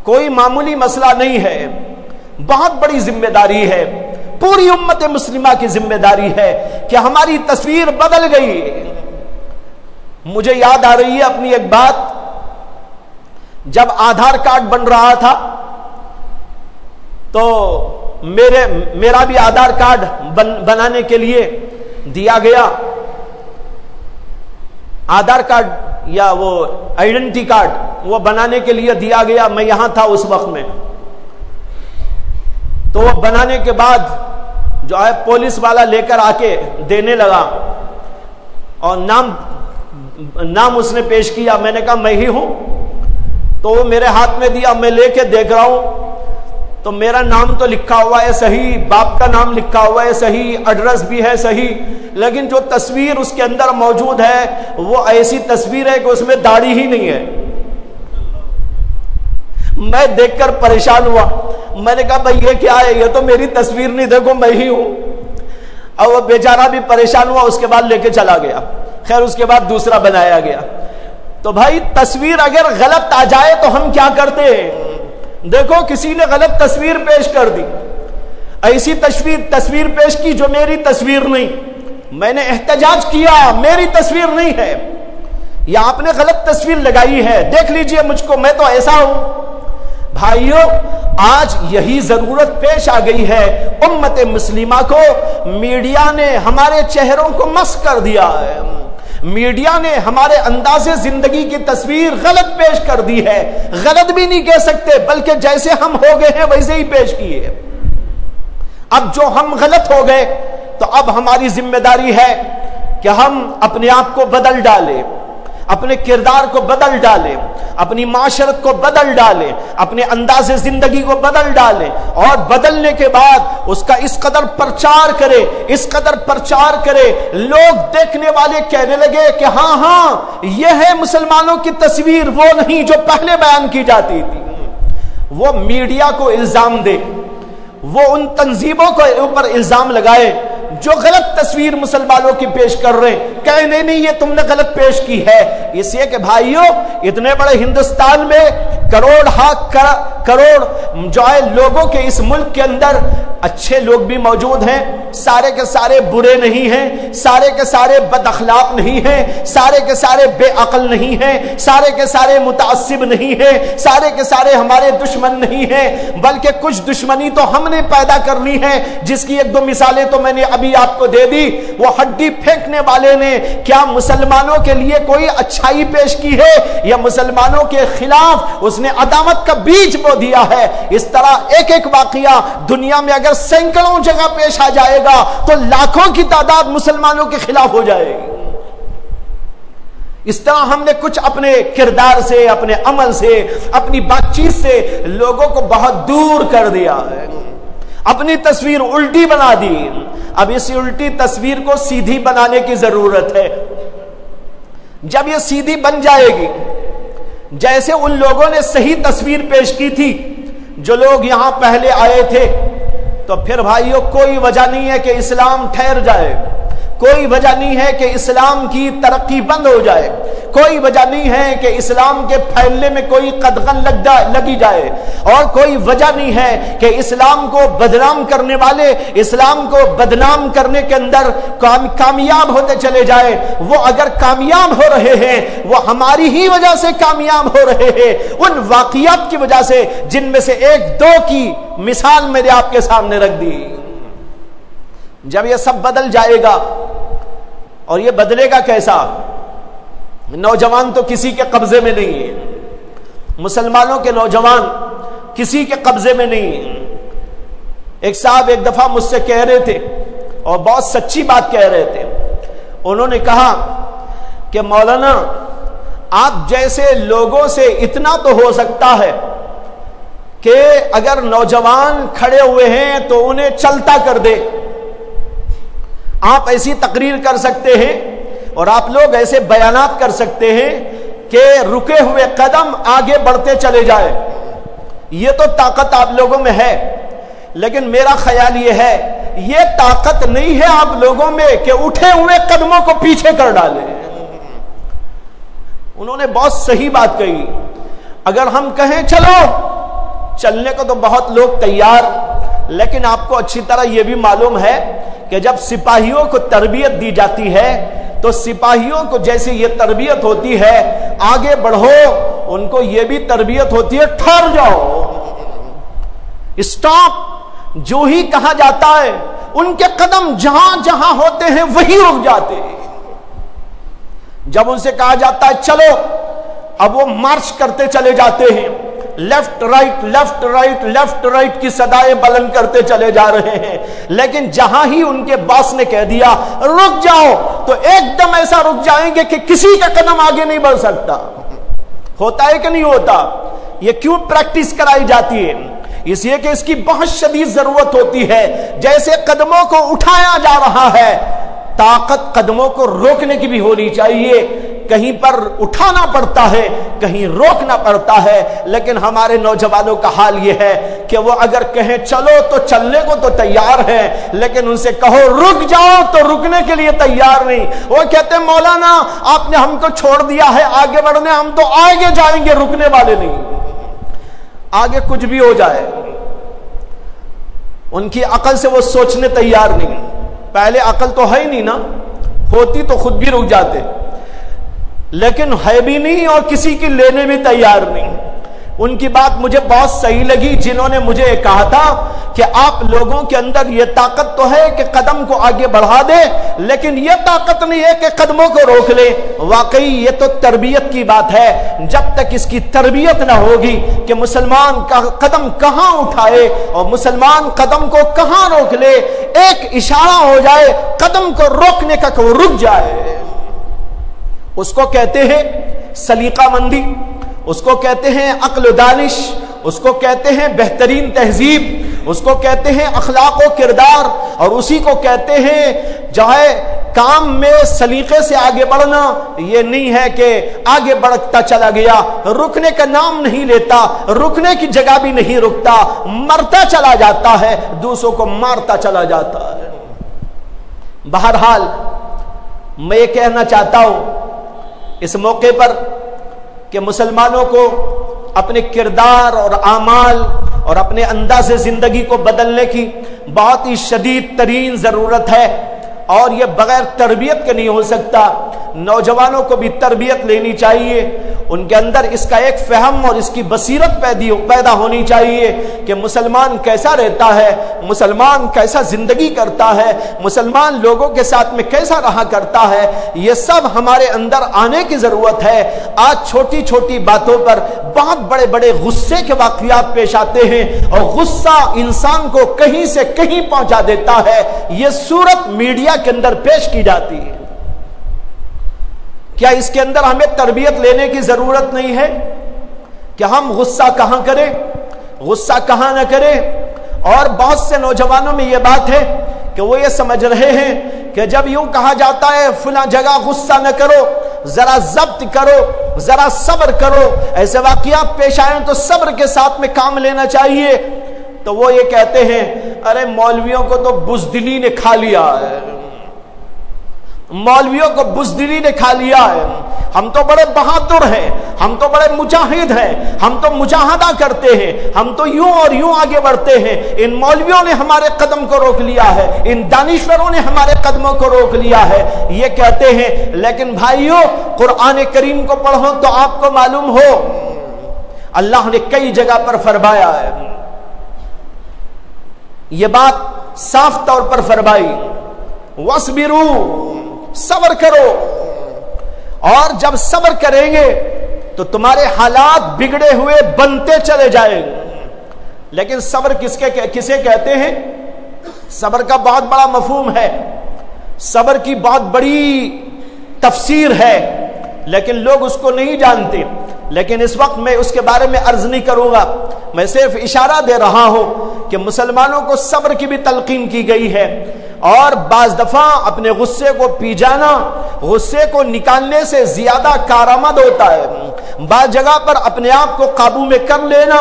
کوئی معمولی مسئلہ نہیں ہے، بہت بڑی ذمہ داری ہے، پوری امت مسلمہ کی ذمہ داری ہے کہ ہماری تصویر بدل گئی۔ مجھے یاد آ رہی ہے اپنی ایک بات، جب آدھار کارڈ بن رہا تھا تو میرا بھی آدھار کارڈ بنانے کے لیے دیا گیا۔ آدھار کارڈ یا وہ آئیڈینٹی کارڈ وہ بنانے کے لیے دیا گیا، میں یہاں تھا اس وقت میں۔ تو وہ بنانے کے بعد جو ہے پولیس والا لے کر آ کے دینے لگا اور نام اس نے پیش کیا، میں نے کہا میں ہی ہوں، تو وہ میرے ہاتھ میں دیا، میں لے کے دیکھ رہا ہوں تو میرا نام تو لکھا ہوا ہے صحیح، باپ کا نام لکھا ہوا ہے صحیح، ایڈریس بھی ہے صحیح، لیکن جو تصویر اس کے اندر موجود ہے وہ ایسی تصویر ہے کہ اس میں داڑھی ہی نہیں ہے۔ میں دیکھ کر پریشان ہوا، میں نے کہا بھائی یہ کیا ہے، یہ تو میری تصویر نہیں، دیکھو میں ہی ہوں۔ اور وہ بیچارہ بھی پریشان ہوا، اس کے بعد لے کے چلا گیا۔ خیر اس کے بعد دوسرا بنایا گیا۔ تو بھائی تصویر اگر غلط آ جائے تو ہم کیا کرتے ہیں؟ دیکھو کسی نے غلط تصویر پیش کر دی، ایسی تصویر پیش کی جو میری تصویر نہیں، میں نے احتجاج کیا میری تصویر نہیں ہے، یا آپ نے غلط تصویر لگائی ہے، دیکھ لیجئے مجھ کو، میں تو ایسا ہوں۔ بھائیوں آج یہی ضرورت پیش آ گئی ہے، امت مسلمہ کو میڈیا نے ہمارے چہروں کو مسخ کر دیا ہے، میڈیا نے ہمارے انداز زندگی کی تصویر غلط پیش کر دی ہے، غلط بھی نہیں کہہ سکتے بلکہ جیسے ہم ہو گئے ہیں ویسے ہی پیش کیے۔ اب جو ہم غلط ہو گئے تو اب ہماری ذمہ داری ہے کہ ہم اپنے آپ کو بدل ڈالیں، اپنے کردار کو بدل ڈالیں، اپنی معاشرت کو بدل ڈالیں، اپنے انداز زندگی کو بدل ڈالیں، اور بدلنے کے بعد اس کا اس قدر پرچار کرے، اس قدر پرچار کرے، لوگ دیکھنے والے کہنے لگے کہ ہاں یہ ہے مسلمانوں کی تصویر، وہ نہیں جو پہلے بیان کی جاتی تھی۔ وہ میڈیا کو الزام دے، وہ ان تنظیموں کے اوپر الزام لگائے جو غلط تصویر مسلمانوں کی پیش کر رہے ہیں، کہنے نہیں یہ تم نے غلط پیش کی ہے، اس لیے کہ بھائیوں اتنے بڑے ہندوستان میں کروڑ جو ہے لوگوں کے اس ملک کے اندر اچھے لوگ بھی موجود ہیں، سارے کے سارے برے نہیں ہیں، سارے کے سارے بد اخلاق نہیں ہیں، سارے کے سارے بے عقل نہیں ہیں، سارے کے سارے متعصب نہیں ہیں، سارے کے سارے ہمارے دشمن نہیں ہیں، بلکہ کچھ دشمنی تو ہم نے پیدا کرنی ہے، جس کی ایک دو مثالیں تو میں نے ابھی آپ کو دے دی۔ وہ ہڈی پھینکنے والے نے کیا مسلمانوں کے لیے کوئی اچھائی پیش کی ہے یا مسلمانوں کے خلاف اس نے عداوت کا بیج بو دیا ہے؟ اس طرح ایک ایک واقعہ دنیا میں اگر سینکڑوں جگہ پیش آ جائے گا تو لاکھوں کی تعداد مسلمانوں کے خلاف ہو جائے گی۔ اس طرح ہم نے کچھ اپنے کردار سے، اپنے عمل سے، اپنی بات چیت سے لوگوں کو بہت دور کر دیا ہے۔ اپنی تصویر الٹی بنا دی. اب اس الٹی تصویر کو سیدھی بنانے کی ضرورت ہے. جب یہ سیدھی بن جائے گی جیسے ان لوگوں نے صحیح تصویر پیش کی تھی جو لوگ یہاں پہلے آئے تھے، تو پھر بھائیوں کوئی وجہ نہیں ہے کہ اسلام ٹھہر جائے، کوئی وجہ نہیں ہے کہ اسلام کی ترقی بند ہو جائے، کوئی وجہ نہیں ہے کہ اسلام کے پھیلنے میں کوئی قدغن لگی جائے، اور کوئی وجہ نہیں ہے کہ اسلام کو بدنام کرنے والے اسلام کو بدنام کرنے کے اندر کامیاب ہوتے چلے جائے. وہ اگر کامیاب ہو رہے ہیں وہ ہماری ہی وجہ سے کامیاب ہو رہے ہیں، ان واقعات کی وجہ سے جن میں سے ایک دو کی مثال میں نے آپ کے سامنے رکھ دی. جب یہ سب بدل جائے گا، اور یہ بدلے گا کیسا؟ نوجوان تو کسی کے قبضے میں نہیں ہے، مسلمانوں کے نوجوان کسی کے قبضے میں نہیں ہے. ایک صاحب ایک دفعہ مجھ سے کہہ رہے تھے، اور بہت سچی بات کہہ رہے تھے. انہوں نے کہا کہ مولانا آپ جیسے لوگوں سے اتنا تو ہو سکتا ہے کہ اگر نوجوان کھڑے ہوئے ہیں تو انہیں چلتا کر دے. آپ ایسی تقریر کر سکتے ہیں اور آپ لوگ ایسے بیانات کر سکتے ہیں کہ رکے ہوئے قدم آگے بڑھتے چلے جائے. یہ تو طاقت آپ لوگوں میں ہے، لیکن میرا خیال یہ ہے یہ طاقت نہیں ہے آپ لوگوں میں کہ اٹھے ہوئے قدموں کو پیچھے کر ڈالیں. انہوں نے بہت صحیح بات کہی. اگر ہم کہیں چلو، چلنے کو تو بہت لوگ تیار، لیکن آپ کو اچھی طرح یہ بھی معلوم ہے کہ جب سپاہیوں کو تربیت دی جاتی ہے تو سپاہیوں کو جیسے یہ تربیت ہوتی ہے آگے بڑھو، ان کو یہ بھی تربیت ہوتی ہے ٹھہر جاؤ، اسٹاپ. جو ہی کہا جاتا ہے ان کے قدم جہاں جہاں ہوتے ہیں وہی رک جاتے ہیں. جب ان سے کہا جاتا ہے چلو، اب وہ مارچ کرتے چلے جاتے ہیں، left right left right left right کی صدائیں بلند کرتے چلے جا رہے ہیں. لیکن جہاں ہی ان کے باس نے کہہ دیا رک جاؤ تو ایک دم ایسا رک جائیں گے کہ کسی کا قدم آگے نہیں بڑھ سکتا. ہوتا ہے کہ نہیں ہوتا؟ یہ کیوں پریکٹس کرائی جاتی ہے؟ اس لیے کہ اس کی بہت شدید ضرورت ہوتی ہے. جیسے قدموں کو اٹھایا جا رہا ہے، طاقت قدموں کو روکنے کی بھی ہونی چاہیے. کہیں پر اٹھانا پڑتا ہے، کہیں روکنا پڑتا ہے. لیکن ہمارے نوجوانوں کا حال یہ ہے کہ وہ اگر کہیں چلو تو چلنے کو تو تیار ہیں، لیکن ان سے کہو رک جاؤ تو رکنے کے لیے تیار نہیں. وہ کہتے ہیں مولانا آپ نے ہم کو چھوڑ دیا ہے آگے بڑھنے، ہم تو آگے جائیں گے، رکنے والے نہیں. آگے کچھ بھی ہو جائے ان کی عقل سے وہ سوچنے تیار نہیں. پہلے عقل تو ہے ہی نہیں نا، ہوتی تو خود بھی رک جاتے، لیکن ہے بھی نہیں اور کسی کی لینے بھی تیار نہیں. ان کی بات مجھے بہت صحیح لگی جنہوں نے مجھے کہا تھا کہ آپ لوگوں کے اندر یہ طاقت تو ہے کہ قدم کو آگے بڑھا دے، لیکن یہ طاقت نہیں ہے کہ قدموں کو روک لے. واقعی یہ تو تربیت کی بات ہے. جب تک اس کی تربیت نہ ہوگی کہ مسلمان کا قدم کہاں اٹھائے اور مسلمان قدم کو کہاں روک لے، ایک اشارہ ہو جائے قدم کو روکنے کا کہ وہ رک جائے، اس کو کہتے ہیں سلیقہ مندی، اس کو کہتے ہیں عقل و دانش، اس کو کہتے ہیں بہترین تہذیب، اس کو کہتے ہیں اخلاق و کردار، اور اسی کو کہتے ہیں جو ہے کام میں سلیقے سے آگے بڑھنا. یہ نہیں ہے کہ آگے بڑھتا چلا گیا، رکنے کا نام نہیں لیتا، رکنے کی جگہ بھی نہیں رکتا، مرتا چلا جاتا ہے، دوسروں کو مارتا چلا جاتا ہے. بہرحال میں یہ کہنا چاہتا ہوں اس موقع پر کہ مسلمانوں کو اپنے کردار اور اعمال اور اپنے انداز زندگی کو بدلنے کی بہت ہی شدید ترین ضرورت ہے، اور یہ بغیر تربیت کے نہیں ہو سکتا. نوجوانوں کو بھی تربیت لینی چاہیے، ان کے اندر اس کا ایک فہم اور اس کی بصیرت پیدا ہونی چاہیے کہ مسلمان کیسا رہتا ہے، مسلمان کیسا زندگی کرتا ہے، مسلمان لوگوں کے ساتھ میں کیسا رہا کرتا ہے. یہ سب ہمارے اندر آنے کی ضرورت ہے. آج چھوٹی چھوٹی باتوں پر بہت بڑے بڑے غصے کے واقعات پیش آتے ہیں، اور غصہ انسان کو کہیں سے کہیں پہنچا دیتا ہے. یہ صورت میڈیا کے اندر پیش کی جاتی ہے. کیا اس کے اندر ہمیں تربیت لینے کی ضرورت نہیں ہے کہ ہم غصہ کہاں کریں، غصہ کہاں نہ کریں، اور بہت سے نوجوانوں میں یہ بات ہے کہ وہ یہ سمجھ رہے ہیں کہ جب یوں کہا جاتا ہے فلاں جگہ غصہ نہ کرو، ذرا ضبط کرو، ذرا صبر کرو، ایسے واقعات پیش آئیں تو صبر کے ساتھ میں کام لینا چاہیے، تو وہ یہ کہتے ہیں ارے مولویوں کو تو بزدلی نے کھا لیا ہے، مولویوں کو بزدلی نے کھا لیا ہے، ہم تو بڑے بہادر ہیں، ہم تو بڑے مجاہد ہیں، ہم تو مجاہدہ کرتے ہیں، ہم تو یوں اور یوں آگے بڑھتے ہیں، ان مولویوں نے ہمارے قدم کو روک لیا ہے، ان دانشوروں نے ہمارے قدموں کو روک لیا ہے، یہ کہتے ہیں۔ لیکن بھائیو قرآن کریم کو پڑھو تو آپ کو معلوم ہو اللہ نے کئی جگہ پر فرمایا ہے، یہ بات صاف طور پر فرمائی وَاصْبِرُوا، صبر کرو، اور جب صبر کریں گے تو تمہارے حالات بگڑے ہوئے بنتے چلے جائیں گے۔ لیکن صبر کسے کہتے ہیں؟ صبر کا بہت بڑا مفہوم ہے، صبر کی بہت بڑی تفسیر ہے، لیکن لوگ اس کو نہیں جانتے۔ لیکن اس وقت میں اس کے بارے میں عرض نہیں کروں گا، میں صرف اشارہ دے رہا ہوں کہ مسلمانوں کو صبر کی بھی تلقین کی گئی ہے، اور بعض دفعہ اپنے غصے کو پی جانا غصے کو نکالنے سے زیادہ کارآمد ہوتا ہے، بعض جگہ پر اپنے آپ کو قابو میں کر لینا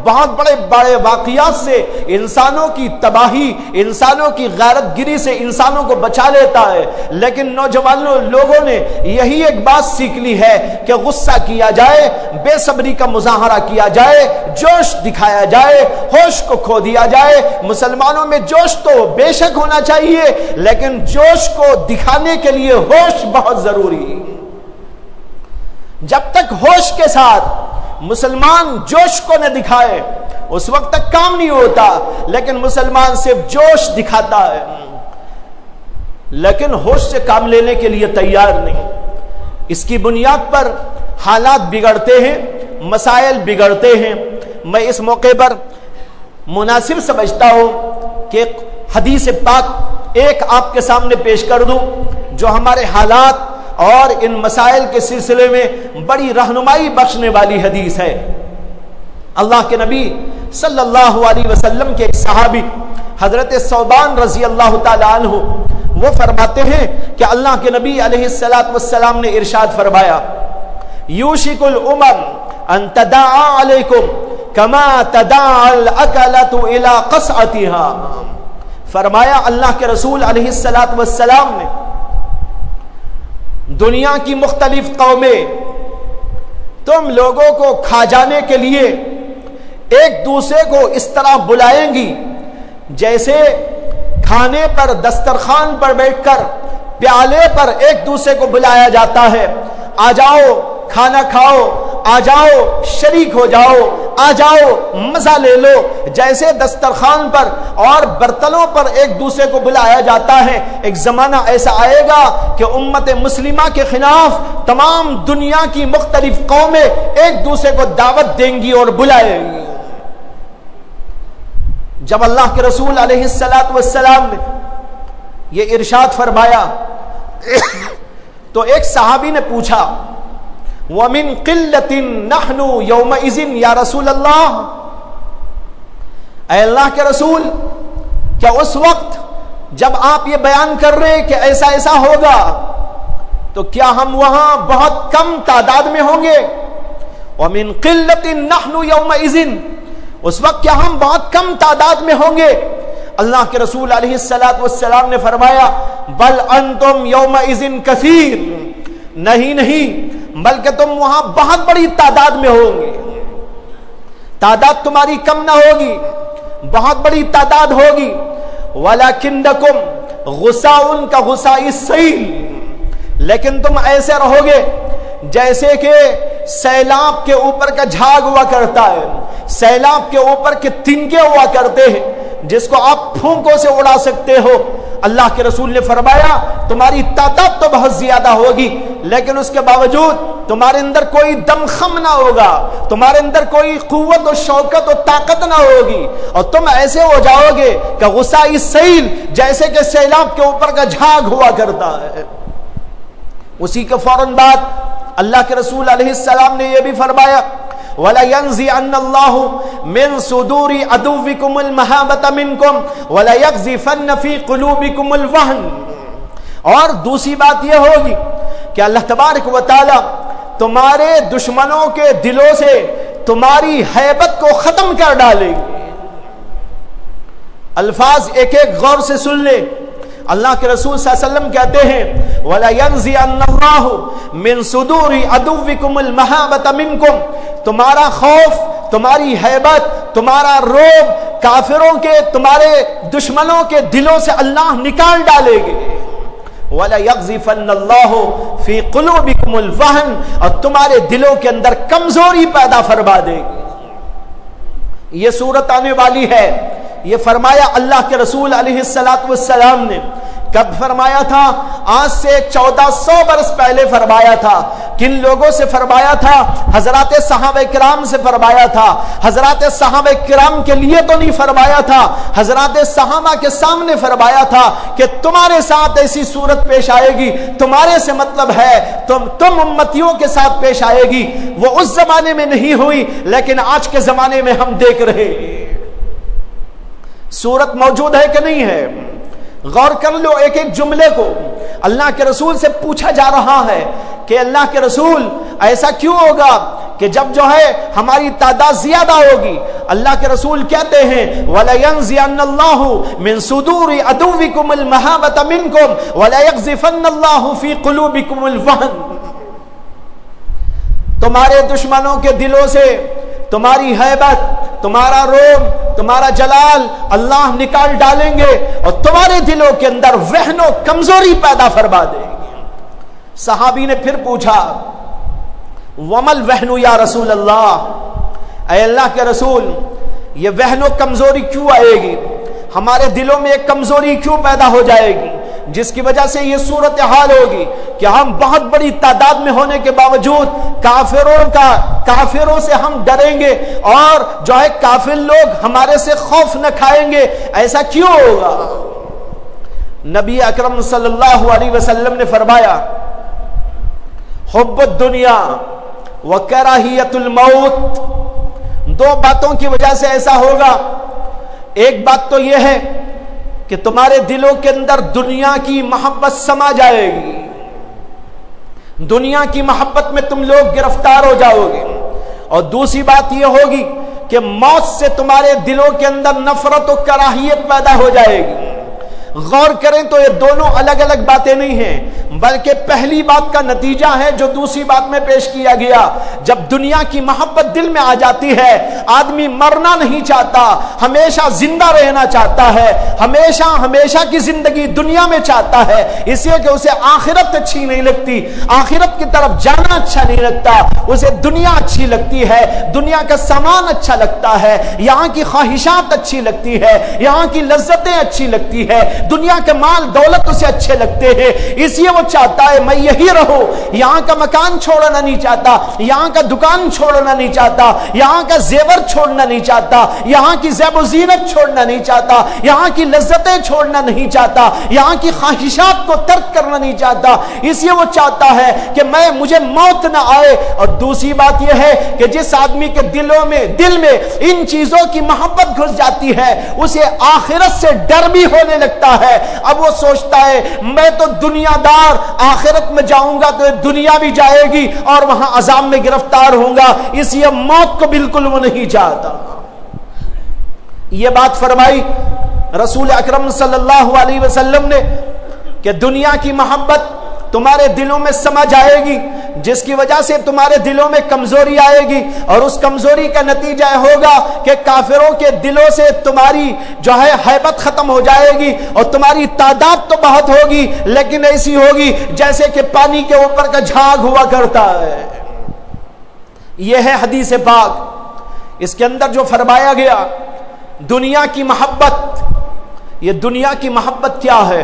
بہت بڑے بڑے واقعات سے انسانوں کی تباہی، انسانوں کی غیرت گری سے انسانوں کو بچا لیتا ہے۔ لیکن نوجوانوں لوگوں نے یہی ایک بات سیکھ لی ہے کہ غصہ کیا جائے، بے صبری کا مظاہرہ کیا جائے، جوش دکھایا جائے، ہوش کو کھو دیا جائے۔ مسلمانوں میں جوش تو بے شک ہونا چاہیے، لیکن جوش کو دکھانے کے لیے ہوش بہت ضروری ہے۔ جب تک ہوش کے ساتھ مسلمان جوش کو نہ دکھائے اس وقت تک کام نہیں ہوتا، لیکن مسلمان صرف جوش دکھاتا ہے لیکن ہوش سے کام لینے کے لیے تیار نہیں۔ اس کی بنیاد پر حالات بگڑتے ہیں، مسائل بگڑتے ہیں۔ میں اس موقع پر مناسب سمجھتا ہوں کہ حدیث پاک ایک آپ کے سامنے پیش کر دوں جو ہمارے حالات اور ان مسائل کے سلسلے میں بڑی رہنمائی بخشنے والی حدیث ہے۔ اللہ کے نبی صلی اللہ علیہ وسلم کے ایک صحابی حضرت ثوبان رضی اللہ تعالی عنہ وہ فرماتے ہیں کہ اللہ کے نبی علیہ السلام نے ارشاد فرمایا یوشک الامم ان تداعى علیکم کما تداعى الاکلۃ الی قصعتها، فرمایا اللہ کے رسول علیہ السلام نے دنیا کی مختلف قومیں تم لوگوں کو کھا جانے کے لیے ایک دوسرے کو اس طرح بلائیں گی جیسے کھانے پر دسترخوان پر بیٹھ کر پیالے پر ایک دوسرے کو بلایا جاتا ہے، آ جاؤ کھانا کھاؤ، آ جاؤ شریک ہو جاؤ، آ جاؤ مزہ لے لو، جیسے دسترخوان پر اور برتنوں پر ایک دوسرے کو بلایا جاتا ہے۔ ایک زمانہ ایسا آئے گا کہ امت مسلمہ کے خلاف تمام دنیا کی مختلف قومیں ایک دوسرے کو دعوت دیں گی اور بلائیں گی۔ جب اللہ کے رسول علیہ السلام نے یہ ارشاد فرمایا تو ایک صحابی نے پوچھا وَمِن قِلَّةٍ نَحْنُ يَوْمَئِذٍ یا رسول اللہ، اے اللہ کے رسول کیا اس وقت جب آپ یہ بیان کر رہے کہ ایسا ایسا ہوگا تو کیا ہم وہاں بہت کم تعداد میں ہوں گے؟ وَمِن قِلَّةٍ نَحْنُ يَوْمَئِذٍ، اس وقت کیا ہم بہت کم تعداد میں ہوں گے؟ اللہ کے رسول علیہ السلام نے فرمایا بل انتم یومئذ کثیر، نہیں بلکہ تم وہاں بہت بڑی تعداد میں ہوں گے، تعداد تمہاری کم نہ ہوگی، بہت بڑی تعداد ہوگی۔ وَلَكِنَّكُمْ غُسَاءٌ كَغُسَاءِ السَّيْلِ، لیکن تم ایسے رہو گے جیسے کہ سیلاب کے اوپر کا جھاگ ہوا کرتا ہے، سیلاب کے اوپر کے تنکے ہوا کرتے ہیں جس کو آپ پھونکوں سے اڑا سکتے ہو۔ اللہ کے رسول نے فرمایا تمہاری تعداد تو بہت زیادہ ہوگی لیکن اس کے باوجود تمہارے اندر کوئی دم خم نہ ہوگا، تمہارے اندر کوئی قوت و شوکت و طاقت نہ ہوگی، اور تم ایسے ہو جاؤ گے کہ غصہ السیل، جیسے کہ سیلاب کے اوپر کا جھاگ ہوا کرتا ہے۔ اسی کے فوراً بعد اللہ کے رسول علیہ السلام نے یہ بھی فرمایا وَلَيَنزِعَنَّ اللَّهُ مِن صُدُورِ عَدُوِّكُمُ الْمَهَابَةَ مِنكُمْ وَلَيَقْذِفَنَّ فِي قُلُوبِكُمُ الْوَهْنَ۔ اور دوسری بات یہ ہوگی کہ اللہ تبارک و تعالی تمہارے دشمنوں کے دلوں سے تمہاری ہیبت کو ختم کر ڈالے گی۔ الفاظ ایک ایک غور سے سن لے۔ اللہ کے رسول صلی اللہ علیہ وسلم کہتے ہیں وَلَيَنزِعَنَّ اللَّهُ مِن صُدُورِ عَدُوِّكُمُ الْمَهَابَةَ مِنكُمْ، تمہارا خوف، تمہاری ہیبت، تمہارا رعب کافروں کے، تمہارے دشمنوں کے دلوں سے اللہ نکال ڈالے گے۔ وَلَيَقْذِفَنَّ اللَّهُ فِي قُلُوبِكُمُ الْوَهْنَ، اور تمہارے دلوں کے اندر کمزوری پیدا فرما دے گی۔ یہ صورت آنے والی ہے، یہ فرمایا اللہ کے رسول علیہ السلام نے۔ کب فرمایا تھا؟ آج سے 1400 برس پہلے فرمایا تھا۔ کن لوگوں سے فرمایا تھا؟ حضرات صحابہ کرام سے فرمایا تھا۔ حضرات صحابہ کرام کے لیے تو نہیں فرمایا تھا، حضرات صحابہ کے سامنے فرمایا تھا کہ تمہارے ساتھ ایسی صورت پیش آئے گی۔ تمہارے سے مطلب ہے تم امتیوں کے ساتھ پیش آئے گی۔ وہ اس زمانے میں نہیں ہوئی، لیکن آج کے زمانے میں ہم دیکھ رہے ہیں۔ صورت موجود ہے کہ نہیں ہے؟ غور کر لو ایک ایک جملے کو۔ اللہ کے رسول سے پوچھا جا رہا ہے کہ اللہ کے رسول ایسا کیوں ہوگا کہ جب جو ہے ہماری تعداد زیادہ ہوگی؟ اللہ کے رسول کہتے ہیں وَلَيَنزِعَنَّ اللَّهُ مِن صُدُورِ عَدُوِّكُمُ الْمَهَابَةَ مِنكُمْ وَلَيَقْذِفَنَّ اللَّهُ فِي قُلُوبِكُمُ الْوَهْنَ۔ تمہارے دشمنوں کے دلوں سے تمہاری ہیبت، تمہارا روب، تمہارا جلال اللہ نکال ڈالیں گے اور تمہارے دلوں کے اندر وہن و کمزوری پیدا فرما دیں گے۔ صحابی نے پھر پوچھا وَمَا الْوَهْنُ یا رسول اللہ، اے اللہ کے رسول یہ وہن و کمزوری کیوں آئے گی؟ ہمارے دلوں میں ایک کمزوری کیوں پیدا ہو جائے گی جس کی وجہ سے یہ صورتحال ہوگی کہ ہم بہت بڑی تعداد میں ہونے کے باوجود کافروں سے ہم ڈریں گے اور جو ہے کافر لوگ ہمارے سے خوف نہ کھائیں گے؟ ایسا کیوں ہوگا؟ نبی اکرم صلی اللہ علیہ وسلم نے فرمایا حب الدنیا وکراہیت الموت، دو باتوں کی وجہ سے ایسا ہوگا۔ ایک بات تو یہ ہے کہ تمہارے دلوں کے اندر دنیا کی محبت سما جائے گی، دنیا کی محبت میں تم لوگ گرفتار ہو جاؤ گے، اور دوسری بات یہ ہوگی کہ موت سے تمہارے دلوں کے اندر نفرت و کراہیت پیدا ہو جائے گی۔ غور کریں تو یہ دونوں الگ الگ باتیں نہیں ہیں، بلکہ پہلی بات کا نتیجہ ہے جو دوسری بات میں پیش کیا گیا۔ جب دنیا کی محبت دل میں آ جاتی ہے، آدمی مرنا نہیں چاہتا، ہمیشہ زندہ رہنا چاہتا ہے، ہمیشہ کی زندگی دنیا میں چاہتا ہے، اس لیے کہ اسے آخرت اچھی نہیں لگتی، آخرت کی طرف جانا اچھا نہیں لگتا، اسے دنیا اچھی لگتی ہے، دنیا کا سامان اچھا لگتا ہے، یہاں کی خواہشات اچھی لگتی ہے، یہاں کی لذتیں اچھی لگتی ہے، دنیا کے مال دولت اسے اچھے لگتے ہیں، اس لیے وہ چاہتا ہے میں یہی رہوں، یہاں کا مکان چھوڑنا نہیں چاہتا، یہاں کا دکان چھوڑنا نہیں چاہتا، یہاں کا زیور چھوڑنا نہیں چاہتا، یہاں کی زیب و زینت چھوڑنا نہیں چاہتا، یہاں کی لذتیں چھوڑنا نہیں چاہتا، یہاں کی خواہشات کو ترک کرنا نہیں چاہتا، اس لیے وہ چاہتا ہے کہ مجھے موت نہ آئے۔ اور دوسری بات یہ ہے کہ جس آدمی کے دل میں ان چیزوں کی محبت گھس جاتی ہے، اسے آخرت سے ڈر بھی ہونے لگتا ہے۔ اب وہ سوچتا ہے میں تو دنیا دار، آخرت میں جاؤں گا تو دنیا بھی جائے گی اور وہاں عذاب میں گرفتار ہوں گا، اس لیے موت کو بالکل وہ نہیں چاہتا۔ یہ بات فرمائی رسول اکرم صلی اللہ علیہ وسلم نے کہ دنیا کی محبت تمہارے دلوں میں سما جائے گی، جس کی وجہ سے تمہارے دلوں میں کمزوری آئے گی، اور اس کمزوری کا نتیجہ ہوگا کہ کافروں کے دلوں سے تمہاری جو ہے ہیبت ختم ہو جائے گی، اور تمہاری تعداد تو بہت ہوگی لیکن ایسی ہوگی جیسے کہ پانی کے اوپر کا جھاگ ہوا کرتا ہے۔ یہ ہے حدیث پاک، اس کے اندر جو فرمایا گیا دنیا کی محبت، یہ دنیا کی محبت کیا ہے؟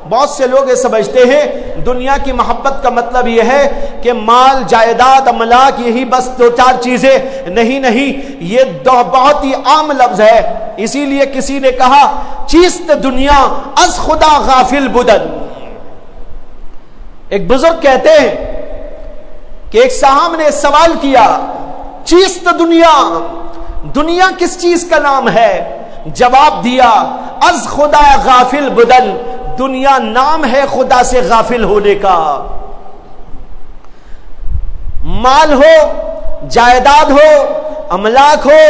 بہت سے لوگ یہ سمجھتے ہیں دنیا کی محبت کا مطلب یہ ہے کہ مال جائیداد املاک، یہی بس دو چار چیزیں۔ نہیں، یہ بہت ہی عام لفظ ہے، اسی لیے کسی نے کہا چیست دنیا از خدا غافل بدن۔ ایک بزرگ کہتے ہیں کہ ایک صاحب نے سوال کیا چیست دنیا، دنیا کس چیز کا نام ہے؟ جواب دیا از خدا غافل بدن، دنیا نام ہے خدا سے غافل ہونے کا۔ مال ہو، جائیداد ہو، املاک ہو،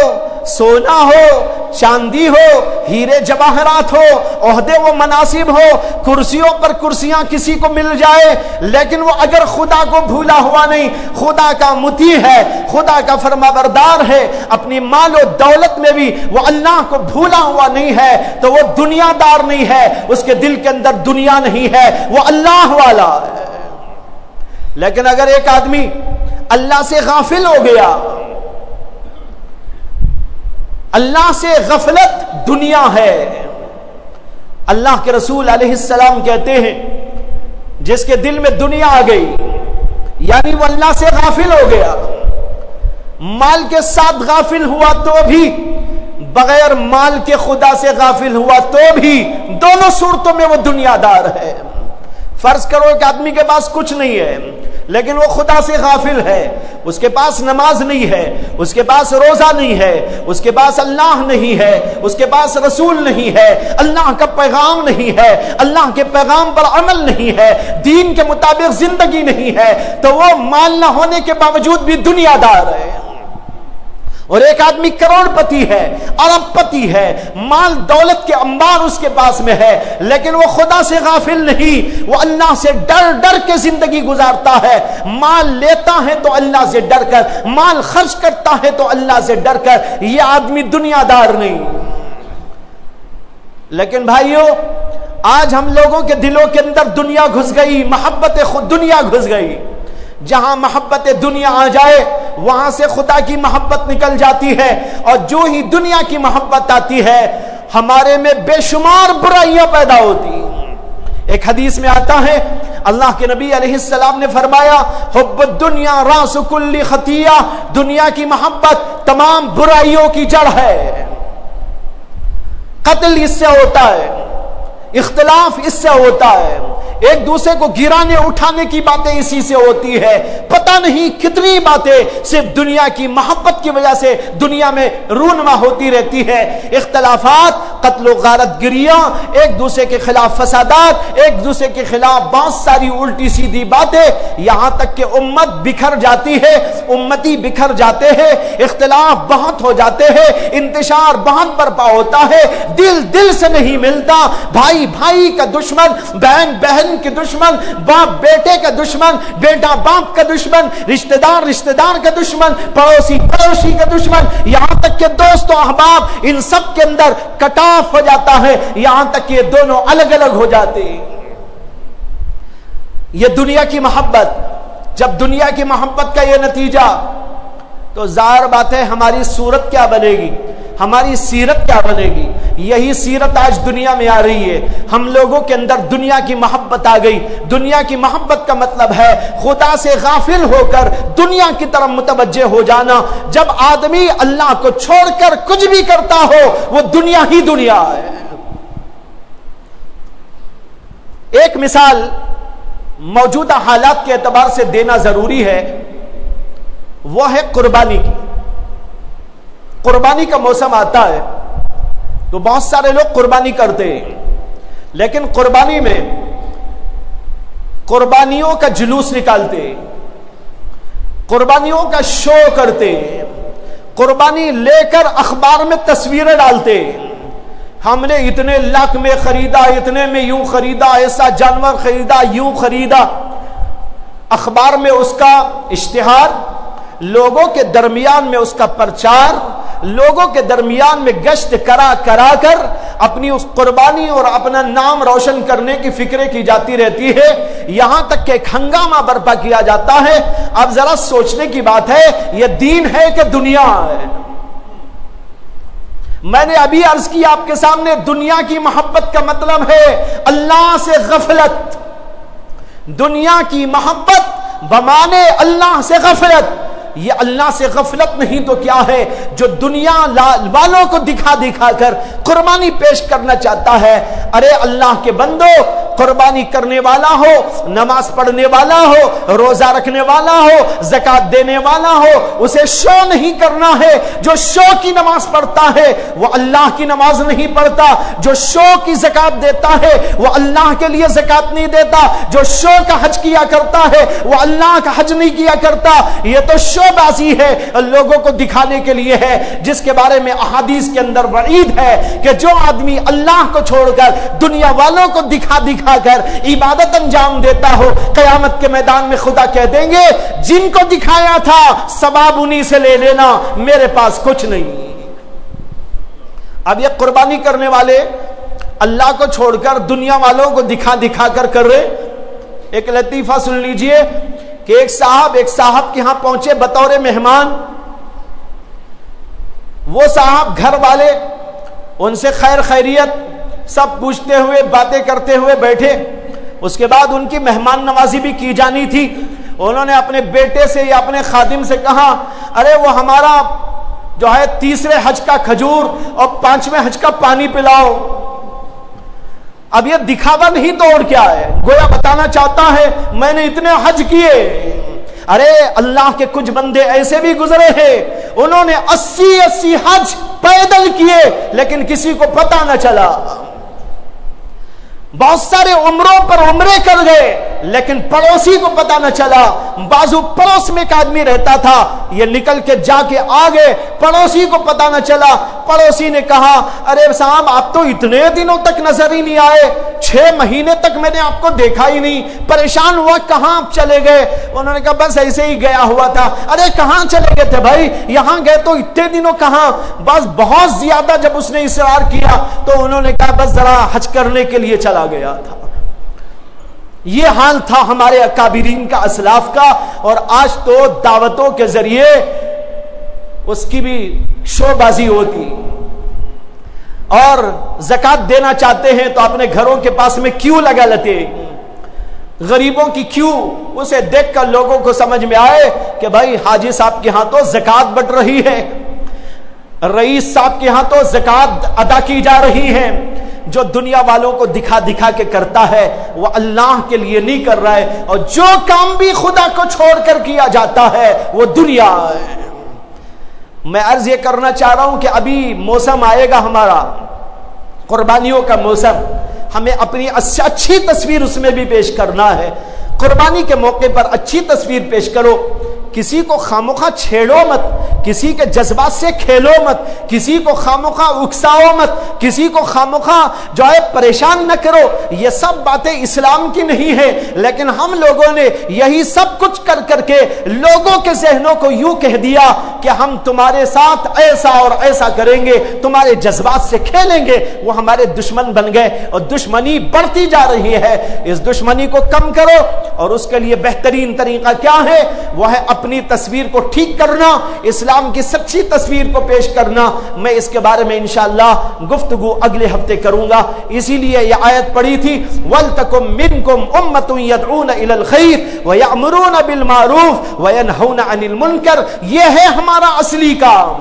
سونا ہو، چاندی ہو، ہیرے جواہرات ہو، عہدے و مناصب ہو، کرسیوں پر کرسیاں کسی کو مل جائے، لیکن وہ اگر خدا کو بھولا ہوا نہیں، خدا کا مطیع ہے، خدا کا فرمانبردار ہے، اپنی مال و دولت میں بھی وہ اللہ کو بھولا ہوا نہیں ہے، تو وہ دنیا دار نہیں ہے، اس کے دل کے اندر دنیا نہیں ہے، وہ اللہ والا ہے۔ لیکن اگر ایک آدمی اللہ سے غافل ہو گیا، اللہ سے غفلت دنیا ہے۔ اللہ کے رسول علیہ السلام کہتے ہیں جس کے دل میں دنیا آ گئی، یعنی وہ اللہ سے غافل ہو گیا، مال کے ساتھ غافل ہوا تو بھی، بغیر مال کے خدا سے غافل ہوا تو بھی، دونوں صورتوں میں وہ دنیا دار ہے۔ فرض کرو کہ آدمی کے پاس کچھ نہیں ہے لیکن وہ خدا سے غافل ہے، اس کے پاس نماز نہیں ہے، اس کے پاس روزہ نہیں ہے، اس کے پاس اللہ نہیں ہے، اس کے پاس رسول نہیں ہے، اللہ کا پیغام نہیں ہے، اللہ کے پیغام پر عمل نہیں ہے، دین کے مطابق زندگی نہیں ہے، تو وہ مال نہ ہونے کے باوجود بھی دنیا دار ہے۔ اور ایک آدمی کروڑ پتی ہے، ارب پتی ہے، مال دولت کے انبار اس کے پاس میں ہے، لیکن وہ خدا سے غافل نہیں، وہ اللہ سے ڈر ڈر کے زندگی گزارتا ہے، مال لیتا ہے تو اللہ سے ڈر کر، مال خرچ کرتا ہے تو اللہ سے ڈر کر، یہ آدمی دنیا دار نہیں۔ لیکن بھائیو، آج ہم لوگوں کے دلوں کے اندر دنیا گھس گئی، محبت خود دنیا گھس گئی، جہاں محبت دنیا آ جائے وہاں سے خدا کی محبت نکل جاتی ہے، اور جو ہی دنیا کی محبت آتی ہے ہمارے میں بے شمار برائیاں پیدا ہوتی ہیں۔ ایک حدیث میں آتا ہے، اللہ کے نبی علیہ السلام نے فرمایا، حب الدنیا راس کل خطیہ، دنیا کی محبت تمام برائیوں کی جڑ ہے۔ قتل اس سے ہوتا ہے، اختلاف اس سے ہوتا ہے، ایک دوسرے کو گرانے اٹھانے کی باتیں اسی سے ہوتی ہے، پتہ نہیں کتنی باتیں صرف دنیا کی محبت کی وجہ سے دنیا میں رونما ہوتی رہتی ہے۔ اختلافات، قتل و غارت گریاں، ایک دوسرے کے خلاف فسادات، ایک دوسرے کے خلاف بہت ساری الٹی سیدھی باتیں، یہاں تک کہ امت بکھر جاتی ہے، امتی بکھر جاتے ہیں، اختلاف بہت ہو جاتے ہیں، انتشار بہت برپا ہوتا ہے، دل دل سے نہیں ملتا، بھائی بھائی کا دشمن، بہن بہن کے دشمن، باپ بیٹے کا دشمن، بیٹا باپ کا دشمن، رشتہ دار رشتہ دار کا دشمن، پڑوسی پڑوسی کا دشمن، یہاں تک کہ دوست و احباب، ان سب کے اندر کٹاف ہو جاتا ہے، یہاں تک کہ یہ دونوں الگ الگ ہو جاتے ہیں۔ یہ دنیا کی محبت، جب دنیا کی محبت کا یہ نتیجہ، تو ظاہر بات ہے ہماری صورت کیا بنے گی، ہماری سیرت کیا بنے گی۔ یہی سیرت آج دنیا میں آ رہی ہے، ہم لوگوں کے اندر دنیا کی محبت آ گئی۔ دنیا کی محبت کا مطلب ہے خدا سے غافل ہو کر دنیا کی طرف متوجہ ہو جانا۔ جب آدمی اللہ کو چھوڑ کر کچھ بھی کرتا ہو وہ دنیا ہی دنیا ہے۔ ایک مثال موجودہ حالات کے اعتبار سے دینا ضروری ہے، وہ ہے قربانی کی۔ قربانی کا موسم آتا ہے تو بہت سارے لوگ قربانی کرتے ہیں، لیکن قربانی میں قربانیوں کا جلوس نکالتے ہیں، قربانیوں کا شو کرتے ہیں، قربانی لے کر اخبار میں تصویریں ڈالتے ہیں، ہم نے اتنے لاکھ میں خریدا، اتنے میں یوں خریدا، ایسا جانور خریدا، یوں خریدا، اخبار میں اس کا اشتہار، لوگوں کے درمیان میں اس کا پرچار، لوگوں کے درمیان میں گشت کرا کر اپنی اس قربانی اور اپنا نام روشن کرنے کی فکریں کی جاتی رہتی ہے، یہاں تک کہ ایک ہنگامہ برپا کیا جاتا ہے۔ اب ذرا سوچنے کی بات ہے، یہ دین ہے کہ دنیا ہے؟ میں نے ابھی عرض کی آپ کے سامنے، دنیا کی محبت کا مطلب ہے اللہ سے غفلت۔ دنیا کی محبت بمانے اللہ سے غفلت۔ یہ اللہ سے غفلت نہیں تو کیا ہے؟ جو دنیا والوں کو دکھا دکھا کر قربانی پیش کرنا چاہتا ہے۔ ارے اللہ کے بندو، قربانی کرنے والا ہو، نماز پڑھنے والا ہو، روزہ رکھنے والا ہو، زکات دینے والا ہو، اسے شو نہیں کرنا ہے۔ جو شو کی نماز پڑھتا ہے وہ اللہ کی نماز نہیں پڑھتا، جو شو کی زکات دیتا ہے وہ اللہ کے لیے زکات نہیں دیتا، جو شو کا حج کیا کرتا ہے وہ اللہ کا حج نہیں کیا کرتا۔ یہ تو شو بازی ہے، لوگوں کو دکھانے کے لیے ہے، جس کے بارے میں احادیث کے اندر وعید ہے کہ جو آدمی اللہ کو چھوڑ کر دنیا والوں کو دکھا دکھا کر عبادت انجام دیتا ہو، قیامت کے میدان میں خدا کہہ دیں گے جن کو دکھایا تھا ثواب انہی سے لے لینا، میرے پاس کچھ نہیں۔ اب یہ قربانی کرنے والے اللہ کو چھوڑ کر دنیا والوں کو دکھا دکھا کر رہے۔ ایک لطیفہ سن لیجئے کہ ایک صاحب کے ہاں پہنچے بطور مہمان۔ وہ صاحب گھر والے ان سے خیر خیریت سب پوچھتے ہوئے باتیں کرتے ہوئے بیٹھے۔ اس کے بعد ان کی مہمان نوازی بھی کی جانی تھی۔ انہوں نے اپنے بیٹے سے یا اپنے خادم سے کہا ارے وہ ہمارا جو ہے 30ویں حج کا کھجور اور 5ویں حج کا پانی پلاؤ۔ اب یہ دکھاوا نہیں تو اور کیا ہے، گویا بتانا چاہتا ہے میں نے اتنے حج کیے۔ ارے اللہ کے کچھ بندے ایسے بھی گزرے ہیں، انہوں نے 80 حج پیدل کیے لیکن کسی کو پتہ نہ چلا۔ بہت سارے عمروں پر عمرے کر گئے لیکن پڑوسی کو پتہ نہ چلا۔ بازو پڑوس میں ایک آدمی رہتا تھا، یہ نکل کے جا کے آگے، پڑوسی کو پتہ نہ چلا۔ پڑوسی نے کہا ارے صاحب آپ تو اتنے دنوں تک نظر ہی نہیں آئے، 6 مہینے تک میں نے آپ کو دیکھا ہی نہیں، پریشان ہوا کہاں آپ چلے گئے؟ انہوں نے کہا بس ایسے ہی گیا ہوا تھا۔ ارے کہاں چلے گئے تھے بھائی؟ یہاں گئے تو اتنے دنوں کہاں؟ بس بہت زیادہ جب اس نے اصرار کیا تو انہوں نے کہا بس ذرا حج کرنے کے لیے چلا گیا تھا۔ یہ حال تھا ہمارے اکابرین کا، اسلاف کا، اور آج تو دعوتوں کے ذریعے اس کی بھی شو بازی ہوتی۔ اور زکات دینا چاہتے ہیں تو اپنے گھروں کے پاس میں کیوں لگا لیتے، غریبوں کی کیوں، اسے دیکھ کر لوگوں کو سمجھ میں آئے کہ بھائی حاجی صاحب کے ہاں تو زکات بٹ رہی ہے، رئیس صاحب کے ہاں تو زکات ادا کی جا رہی ہے۔ جو دنیا والوں کو دکھا دکھا کے کرتا ہے وہ اللہ کے لیے نہیں کر رہا ہے، اور جو کام بھی خدا کو چھوڑ کر کیا جاتا ہے وہ دنیا ہے۔ میں عرض یہ کرنا چاہ رہا ہوں کہ ابھی موسم آئے گا ہمارا قربانیوں کا موسم، ہمیں اپنی اچھی تصویر اس میں بھی پیش کرنا ہے۔ قربانی کے موقع پر اچھی تصویر پیش کرو، کسی کو خامخواہ چھیڑو مت، کسی کے جذبات سے کھیلو مت، کسی کو خامخواہ اکساؤ مت، کسی کو خامخواہ جو ہے پریشان نہ کرو۔ یہ سب باتیں اسلام کی نہیں ہیں، لیکن ہم لوگوں نے یہی سب کچھ کر کر کے لوگوں کے ذہنوں کو یوں کہہ دیا کہ ہم تمہارے ساتھ ایسا اور ایسا کریں گے، تمہارے جذبات سے کھیلیں گے۔ وہ ہمارے دشمن بن گئے اور دشمنی بڑھتی جا رہی ہے۔ اس دشمنی کو کم کرو، اور اس کے لیے بہترین طریقہ کیا ہے؟ وہ ہے اپنی تصویر کو ٹھیک کرنا، اسلام کی سچی تصویر کو پیش کرنا۔ میں اس کے بارے میں انشاءاللہ گفتگو اگلے ہفتے کروں گا، اسی لیے یہ آیت پڑھی تھی وَلْتَكُمْ مِنْكُمْ أُمَّةٌ يَدْعُونَ إِلَى الْخَيْرِ وَيَأْمُرُونَ بِالْمَعْرُوفِ وَيَنْهَوْنَ عَنِ الْمُنْكَرِ۔ یہ ہے ہمارا اصلی کام،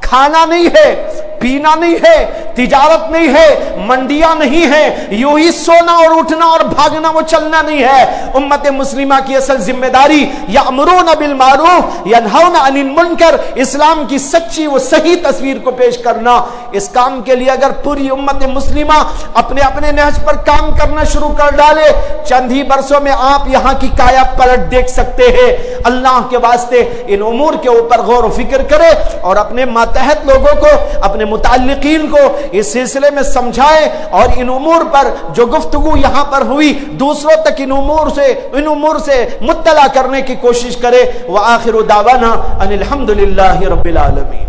کھانا نہیں ہے، پینا نہیں ہے، تجارت نہیں ہے، منڈیاں نہیں ہے، یوں ہی سونا اور اٹھنا اور بھاگنا وہ چلنا نہیں ہے۔ امت مسلمہ کی اصل ذمہ داری یأمرون بالمعروف ینہون عن المنکر، اسلام کی سچی وہ صحیح تصویر کو پیش کرنا۔ اس کام کے لیے اگر پوری امت مسلمہ اپنے اپنے نہج پر کام کرنا شروع کر ڈالے، چند ہی برسوں میں آپ یہاں کی کایا پلٹ دیکھ سکتے ہیں۔ اللہ کے واسطے ان امور کے اوپر غور و فکر کرے اور اپنے ماتحت لوگوں کو، اپنے متعلقین کو اس سلسلے میں سمجھائے، اور ان امور پر جو گفتگو یہاں پر ہوئی دوسروں تک ان امور سے مطلع کرنے کی کوشش کرے۔ وآخر دعوانا ان الحمدللہ رب العالمین۔